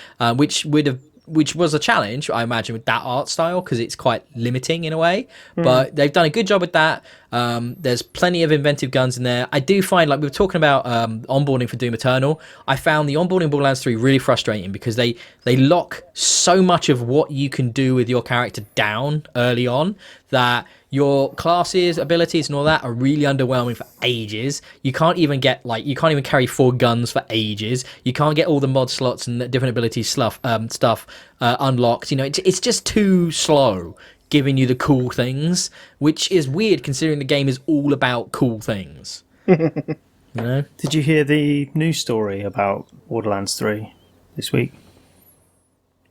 which was a challenge, I imagine, with that art style, because it's quite limiting in a way. But they've done a good job with that. There's plenty of inventive guns in there. I do find, like we were talking about onboarding for Doom Eternal, I found the onboarding in Borderlands 3 really frustrating because they lock so much of what you can do with your character down early on that your classes, abilities, and all that are really underwhelming for ages. You can't even carry 4 guns for ages. You can't get all the mod slots and the different abilities stuff unlocked. It's just too slow giving you the cool things, which is weird considering the game is all about cool things. Did you hear the news story about Borderlands 3 this week?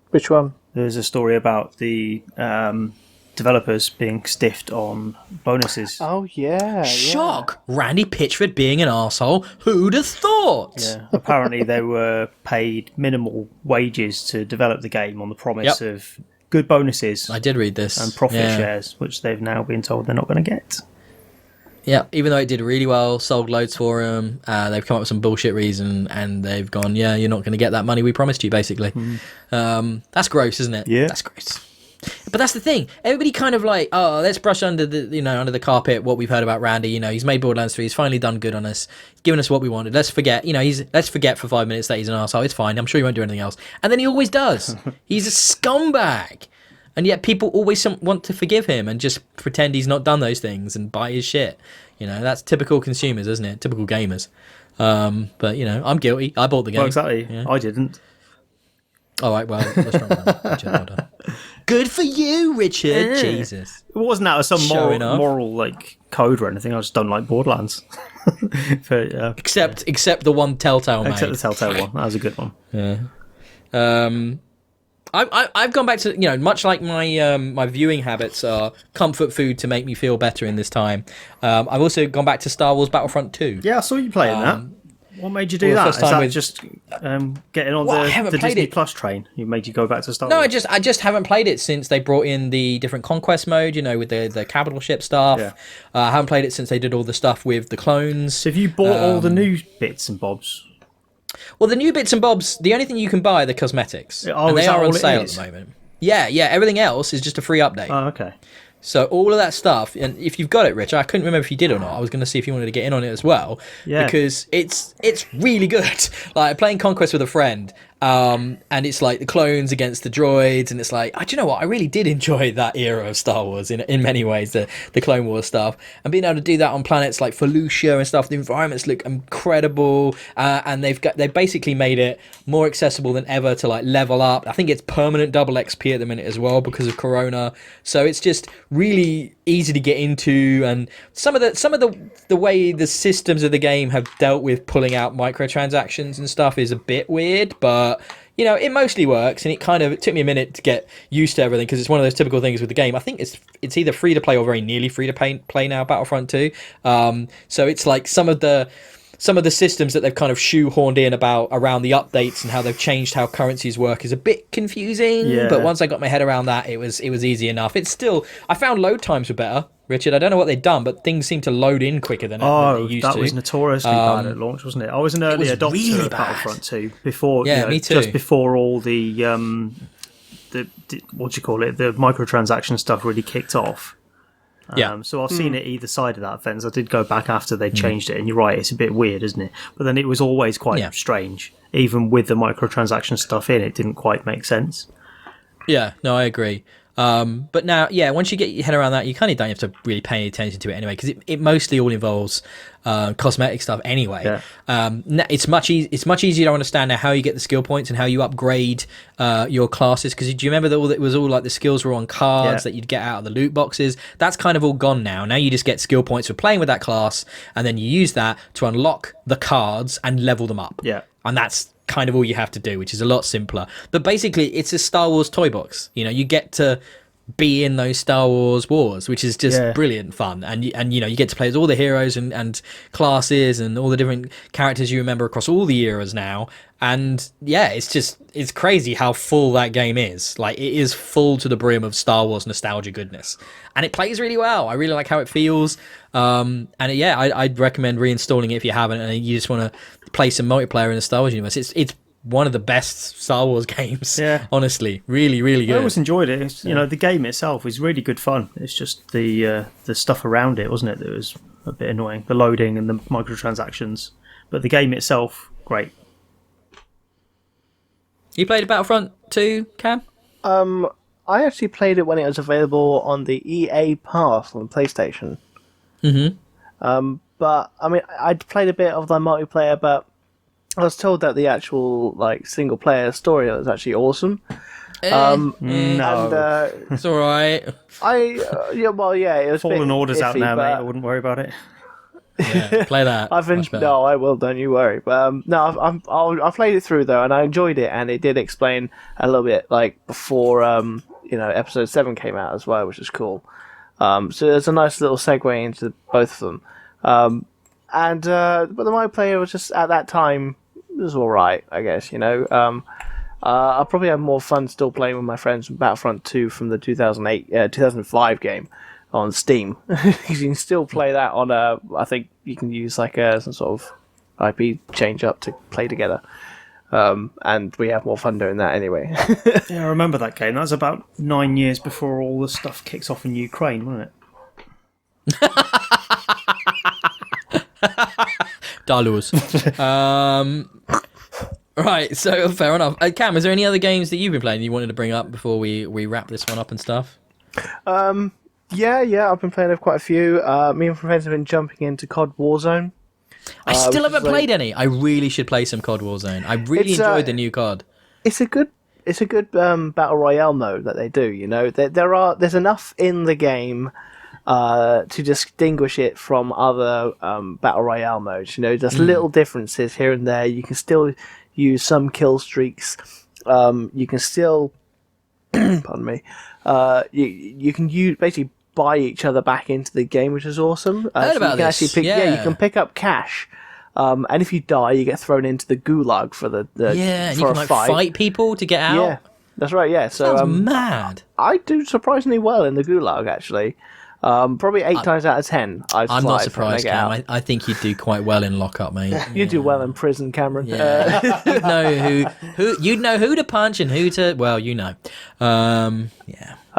Which one? There's a story about the developers being stiffed on bonuses. Oh, yeah. Shock! Randy Pitchford being an arsehole. Who'd have thought? Yeah. Apparently they were paid minimal wages to develop the game on the promise of good bonuses. I did read this. And profit shares, which they've now been told they're not going to get. Yeah, even though it did really well, sold loads for them, they've come up with some bullshit reason, and they've gone, you're not going to get that money we promised you, basically. That's gross, isn't it? Yeah. That's gross. But that's the thing. Everybody kind of like, let's brush under the carpet what we've heard about Randy. He's made Borderlands 3. He's finally done good on us. He's given us what we wanted. Let's forget. Let's forget for 5 minutes that he's an arsehole. It's fine. I'm sure he won't do anything else. And then he always does. He's a scumbag. And yet people always want to forgive him and just pretend he's not done those things and buy his shit. That's typical consumers, isn't it? Typical gamers. But I'm guilty. I bought the game. Well, exactly. Yeah. I didn't. All right, well, that's not Richard, well done. Good for you, Richard. Yeah. Jesus. It wasn't out of some Showing off. moral code or anything. I just don't like Borderlands. But, Except the one Telltale made. except the Telltale one. That was a good one. Yeah. I've gone back to much like my my viewing habits are comfort food to make me feel better in this time. I've also gone back to Star Wars Battlefront 2. Yeah, I saw you playing that. What made you do Well, the that? first Is time that with- just getting on Well, I haven't the played Disney it. Plus train? You made you go back to Star No, Wars? I just haven't played it since they brought in the different conquest mode, with the capital ship stuff. Yeah. I haven't played it since they did all the stuff with the clones. So have you bought all the new bits and bobs? Well, the new bits and bobs, the only thing you can buy are the cosmetics. Oh, and is they that are on all it sale at is? the moment. Yeah, everything else is just a free update. Oh, okay. So all of that stuff, and if you've got it, Rich, I couldn't remember if you did or not. I was going to see if you wanted to get in on it as well, Yeah. because it's really good. Like playing Conquest with a friend, and it's like the clones against the droids, and it's like, do you know what? I really did enjoy that era of Star Wars in many ways, the Clone Wars stuff, and being able to do that on planets like Felucia and stuff. The environments look incredible, and they basically made it more accessible than ever to like level up. I think it's permanent double XP at the minute as well because of Corona. So it's just really easy to get into, and some of the way the systems of the game have dealt with pulling out microtransactions and stuff is a bit weird, but it mostly works, and it took me a minute to get used to everything because it's one of those typical things with the game. I think it's either free to play or very nearly free to play now, Battlefront 2. So it's like some of the systems that they've kind of shoehorned in around the updates and how they've changed how currencies work is a bit confusing. Yeah. But once I got my head around that, it was easy enough. It's still, I found load times were better, Richard. I don't know what they've done, but things seem to load in quicker than they used to. That was notoriously bad at launch, wasn't it? I was an early was adopter really of bad. Battlefront 2 before. Yeah, me too. Just before all the what do you call it? The microtransaction stuff really kicked off. Yeah. So I've seen it either side of that fence. I did go back after they changed it, and you're right, it's a bit weird, isn't it? But then it was always quite strange. Even with the microtransaction stuff in, it didn't quite make sense. Yeah, no, I agree. But now, once you get your head around that, you kind of don't have to really pay any attention to it anyway, because it mostly all involves cosmetic stuff anyway. Yeah. It's much easier to understand now how you get the skill points and how you upgrade your classes, because do you remember that it was all like the skills were on cards that you'd get out of the loot boxes? That's kind of all gone now. Now you just get skill points for playing with that class, and then you use that to unlock the cards and level them up. Yeah. And that's kind of all you have to do, which is a lot simpler. But basically, it's a Star Wars toy box. You get to be in those Star Wars wars, which is just brilliant fun. And you get to play as all the heroes and classes and all the different characters you remember across all the eras now. And it's crazy how full that game is. Like, it is full to the brim of Star Wars nostalgia goodness, and it plays really well. I really like how it feels. I'd recommend reinstalling it if you haven't, and you just want to play some multiplayer in the Star Wars universe. It's one of the best Star Wars games. Yeah, honestly, really, really good. I always enjoyed it. The game itself was really good fun. It's just the stuff around it, wasn't it, that was a bit annoying. The loading and the microtransactions, but the game itself, great. You played Battlefront 2, Cam? I actually played it when it was available on the EA Pass on PlayStation. Mm-hmm. But I mean, I'd played a bit of the multiplayer, but I was told that the actual single player story was actually awesome. No, And it's all right. it was Fallen Order's out iffy, now, mate. but I wouldn't worry about it. Yeah, play that. No, I will. Don't you worry. But I played it through though, and I enjoyed it, and it did explain a little bit before episode 7 came out as well, which is cool. So there's a nice little segue into both of them. But the multiplayer was just at that time it was all right, I guess. I probably have more fun still playing with my friends from Battlefront 2 from the 2005 game on Steam. You can still play that on I think you can use some sort of IP change up to play together. And we have more fun doing that anyway. Yeah, I remember that game. That was about 9 years before all the stuff kicks off in Ukraine, wasn't it? Dollars. Right, so fair enough. Cam, is there any other games that you've been playing you wanted to bring up before we wrap this one up and stuff? Yeah, I've been playing quite a few. Me and my friends have been jumping into COD Warzone. I still haven't played any. I really should play some COD Warzone. I really enjoyed the new COD. It's a good battle royale mode that they do. There's enough in the game to distinguish it from other battle royale modes. Just little differences here and there. You can still use some kill streaks. You can still, pardon me. You can basically buy each other back into the game, which is awesome. I heard about you can this. actually you can pick up cash And if you die, you get thrown into the gulag for the and you for can a fight. fight people to get out. Yeah, that's right. Yeah, so Sounds mad. I do surprisingly well in the gulag actually. Probably 8 times out of 10. I'm not surprised, Cam. I think you'd do quite well in lockup, mate. You do well in prison, Cameron. Yeah. You'd know who to punch and who to. Well, you know.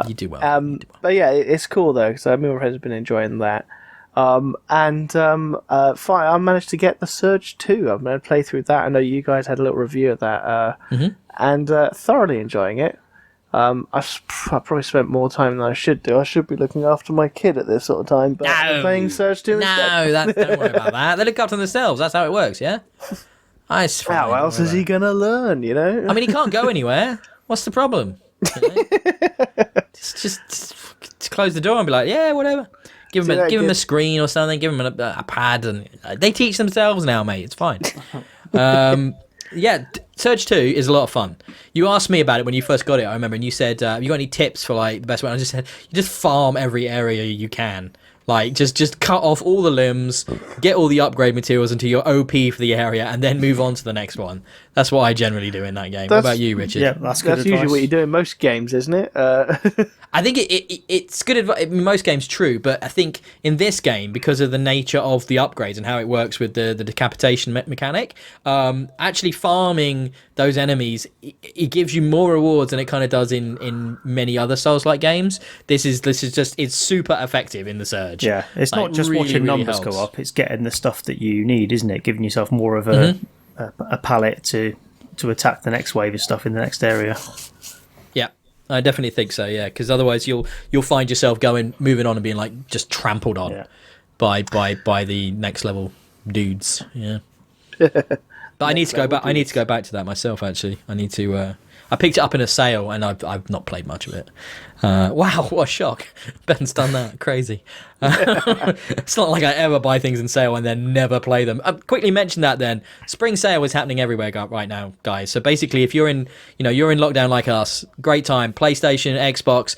You do well. But yeah, it's cool though. So me and my friends have been enjoying that. Fine, I managed to get the Surge 2. I'm going to play through that. I know you guys had a little review of that, and thoroughly enjoying it. I probably spent more time than I should do. I should be looking after my kid at this sort of time, but I'm playing Surge 2 instead. No, don't worry about that. They look after themselves. That's how it works, yeah? How else is he going to learn, you know? I mean, he can't go anywhere. What's the problem? You know? just close the door and be like, yeah, whatever. Give him a screen or something. Give him a pad, and they teach themselves now, mate. It's fine. Surge 2 is a lot of fun. You asked me about it when you first got it, I remember, and you said, you got any tips for like the best way? I just said, you just farm every area you can. Like, just cut off all the limbs, get all the upgrade materials until you're OP for the area, and then move on to the next one. That's what I generally do in that game. What about you, Richard? Yeah, that's usually what you do in most games, isn't it? I think it's good advice in most games, true, but I think in this game, because of the nature of the upgrades and how it works with the decapitation mechanic, actually farming those enemies, it gives you more rewards than it kind of does in many other Souls-like games. This is just, it's super effective in the Surge. Yeah, it's not just really, watching numbers helps. go up, it's getting the stuff that you need, isn't it? Giving yourself more of a palette to attack the next wave of stuff in the next area. Yeah, I definitely think so. Yeah, because otherwise you'll find yourself moving on and being like just trampled on by the next level dudes. Yeah, but I need to go back. I need to go back to that myself. Actually, I need to. I picked it up in a sale and I've not played much of it. Wow, what a shock! Ben's done that. Crazy. It's not like I ever buy things in sale and then never play them. Quickly mention that then. Spring sale is happening everywhere right now, guys. So basically, if you're in lockdown like us, great time. PlayStation, Xbox,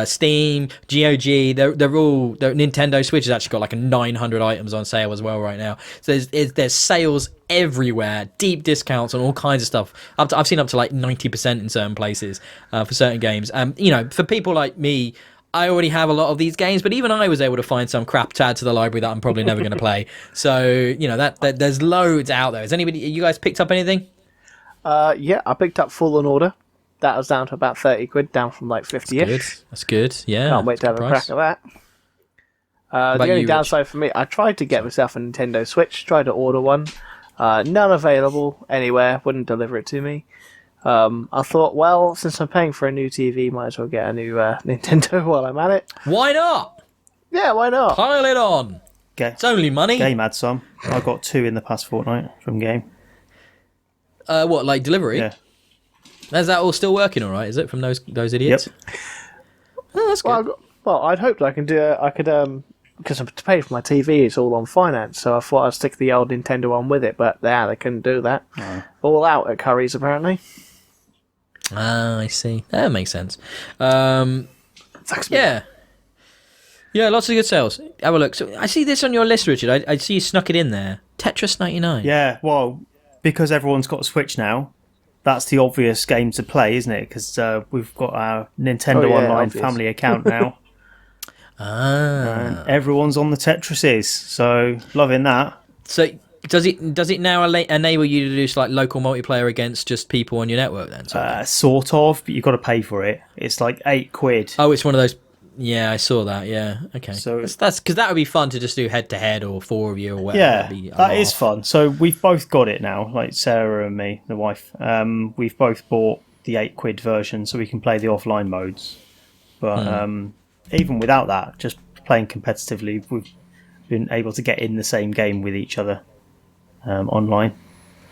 Steam, GOG. Nintendo Switch has actually got like 900 items on sale as well right now. So there's sales everywhere, deep discounts on all kinds of stuff. I've seen up to like 90% in certain places for certain games. For people like me, I already have a lot of these games, but even I was able to find some crap to add to the library that I'm probably never going to play. So that there's loads out there. You guys picked up anything? Yeah, I picked up Fallen Order. That was down to about 30 quid, down from like 50-ish. That's good. Yeah. Can't wait to have a crack at that. The only downside for me, I tried to get myself a Nintendo Switch, tried to order one. None available anywhere, wouldn't deliver it to me. I thought, well, since I'm paying for a new TV, might as well get a new Nintendo while I'm at it. Why not? Yeah, why not? Pile it on. It's only money. Game had some. I got 2 in the past fortnight from Game. What, like delivery? Yeah. Is that all still working all right, is it, from those idiots? Yep. Oh, that's good. Well, I'd hoped I could because to pay for my TV, it's all on finance, so I thought I'd stick the old Nintendo one with it, but they couldn't do that. Oh. All out at Curry's, apparently. Ah, I see. That makes sense. Yeah. Yeah, lots of good sales. Have a look. So I see this on your list, Richard. I see you snuck it in there. Tetris 99. Yeah, well, because everyone's got a Switch now, that's the obvious game to play, isn't it? Because we've got our Nintendo Online family account now. Everyone's on the Tetrises, so loving that. So does it now enable you to do like local multiplayer against just people on your network then? Sort of, but you've got to pay for it. It's like £8. Oh, it's one of those. Yeah, I saw that. Yeah, okay. So that's because that would be fun to just do head to head or 4 of you or whatever. Yeah, that is fun. So we've both got it now, like Sarah and me, the wife. We've both bought the £8 version, so we can play the offline modes. But even without that, just playing competitively, we've been able to get in the same game with each other online.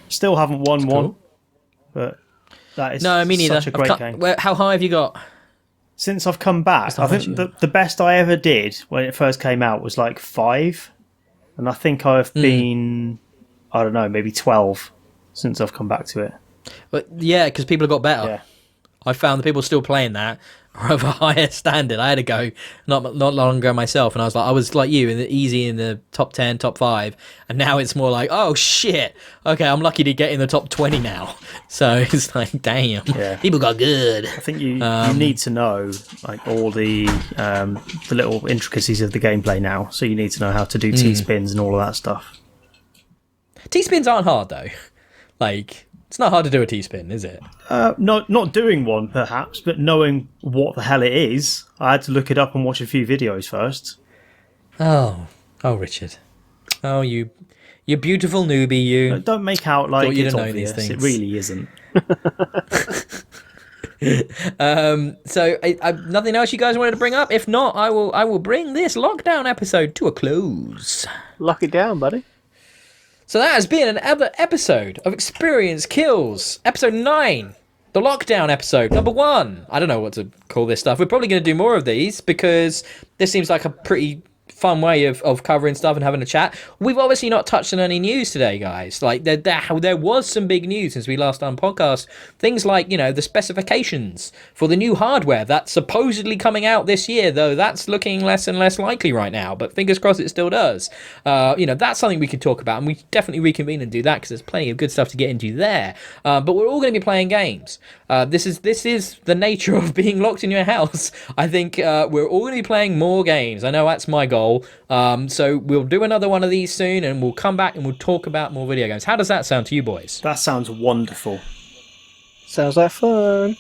Still haven't won one, but that is such a great game. How high have you got? Since I've come back, I think the best I ever did when it first came out was like 5, and I think I've been, I don't know, maybe 12 since I've come back to it. But yeah, because people have got better. Yeah. I found the people still playing that are of a higher standard. I had to go not long ago myself, and I was like you, easy in the top 10, top 5, and now it's more like, oh shit, okay, I'm lucky to get in the top 20 now. So it's like, damn, people got good. I think you need to know like all the little intricacies of the gameplay now. So you need to know how to do T-spins and all of that stuff. T-spins aren't hard though. Like, it's not hard to do a T-spin, is it? Not doing one, perhaps, but knowing what the hell it is. I had to look it up and watch a few videos first. Oh, Richard. Oh, you beautiful newbie, you. Don't make out like you it's don't know obvious. these things. It really isn't. So, nothing else you guys wanted to bring up? If not, I will bring this lockdown episode to a close. Lock it down, buddy. So that has been another episode of Experience Kills, episode 9, the lockdown episode, number 1. I don't know what to call this stuff. We're probably going to do more of these because this seems like a pretty fun way of covering stuff and having a chat. We've obviously not touched on any news today, guys. Like there was some big news since we last done podcast. Things like, the specifications for the new hardware that's supposedly coming out this year, though that's looking less and less likely right now, but fingers crossed it still does. That's something we could talk about, and we definitely reconvene and do that because there's plenty of good stuff to get into there. But we're all going to be playing games. This is the nature of being locked in your house. I think we're all going to be playing more games. I know that's my goal. So we'll do another one of these soon, and we'll come back and we'll talk about more video games. How does that sound to you boys? That sounds wonderful. Sounds like fun.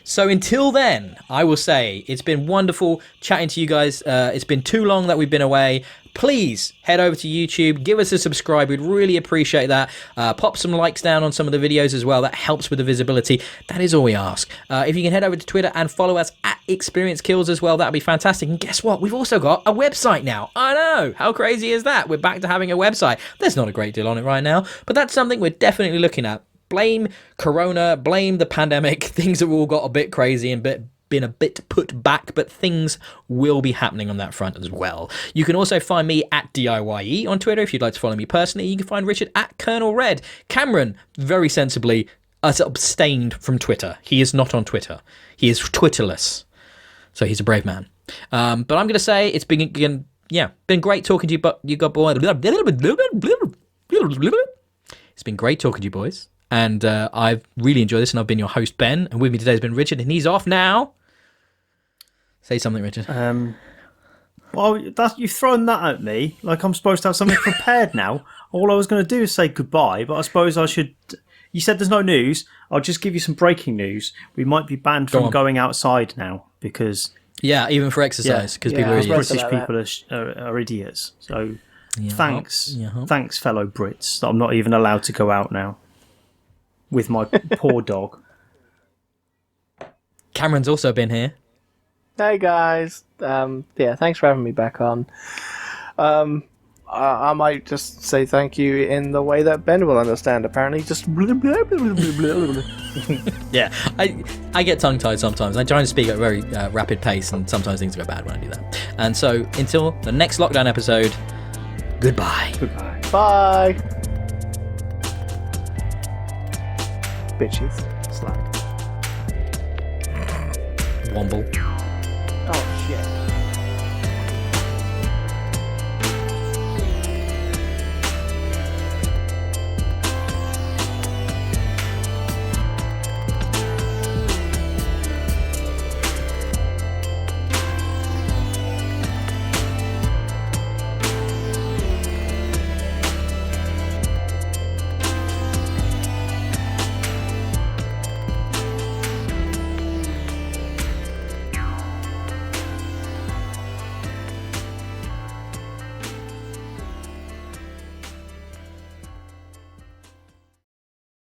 So until then, I will say it's been wonderful chatting to you guys. It's been too long that we've been away. Please head over to YouTube, give us a subscribe. We'd really appreciate that. Pop some likes down on some of the videos as well. That helps with the visibility. That is all we ask. If you can head over to Twitter and follow us at Experience Kills as well, that'd be fantastic. And guess what? We've also got a website now. I know. How crazy is that? We're back to having a website. There's not a great deal on it right now, but that's something we're definitely looking at. Blame Corona, blame the pandemic. Things have all got a bit crazy and been a bit put back, but things will be happening on that front as well. You can also find me at DIYE on Twitter if you'd like to follow me personally. You can find Richard at Colonel Red. Cameron, very sensibly, has abstained from Twitter. He is not on Twitter. He is Twitterless. So he's a brave man. But I'm going to say it's been great talking to you, but you got boy. It's been great talking to you boys. And I've really enjoyed this, and I've been your host, Ben, and with me today has been Richard, and he's off now. Say something, Richard. Well, you've thrown that at me like I'm supposed to have something prepared now. All I was going to do is say goodbye, but I suppose I should... You said there's no news. I'll just give you some breaking news. We might be banned from going outside now because... Yeah, even for exercise, because people are idiots. British people are idiots. So thanks, fellow Brits, that I'm not even allowed to go out now. With my poor dog. Cameron's also been here. Hey guys, thanks for having me back on. I might just say thank you in the way that Ben will understand. Apparently, just blah, blah, blah, blah, blah, blah. Yeah, I get tongue tied sometimes. I try to speak at a very rapid pace, and sometimes things go bad when I do that. And so, until the next lockdown episode, goodbye. Goodbye. Bye. Bitches. Slag. Womble.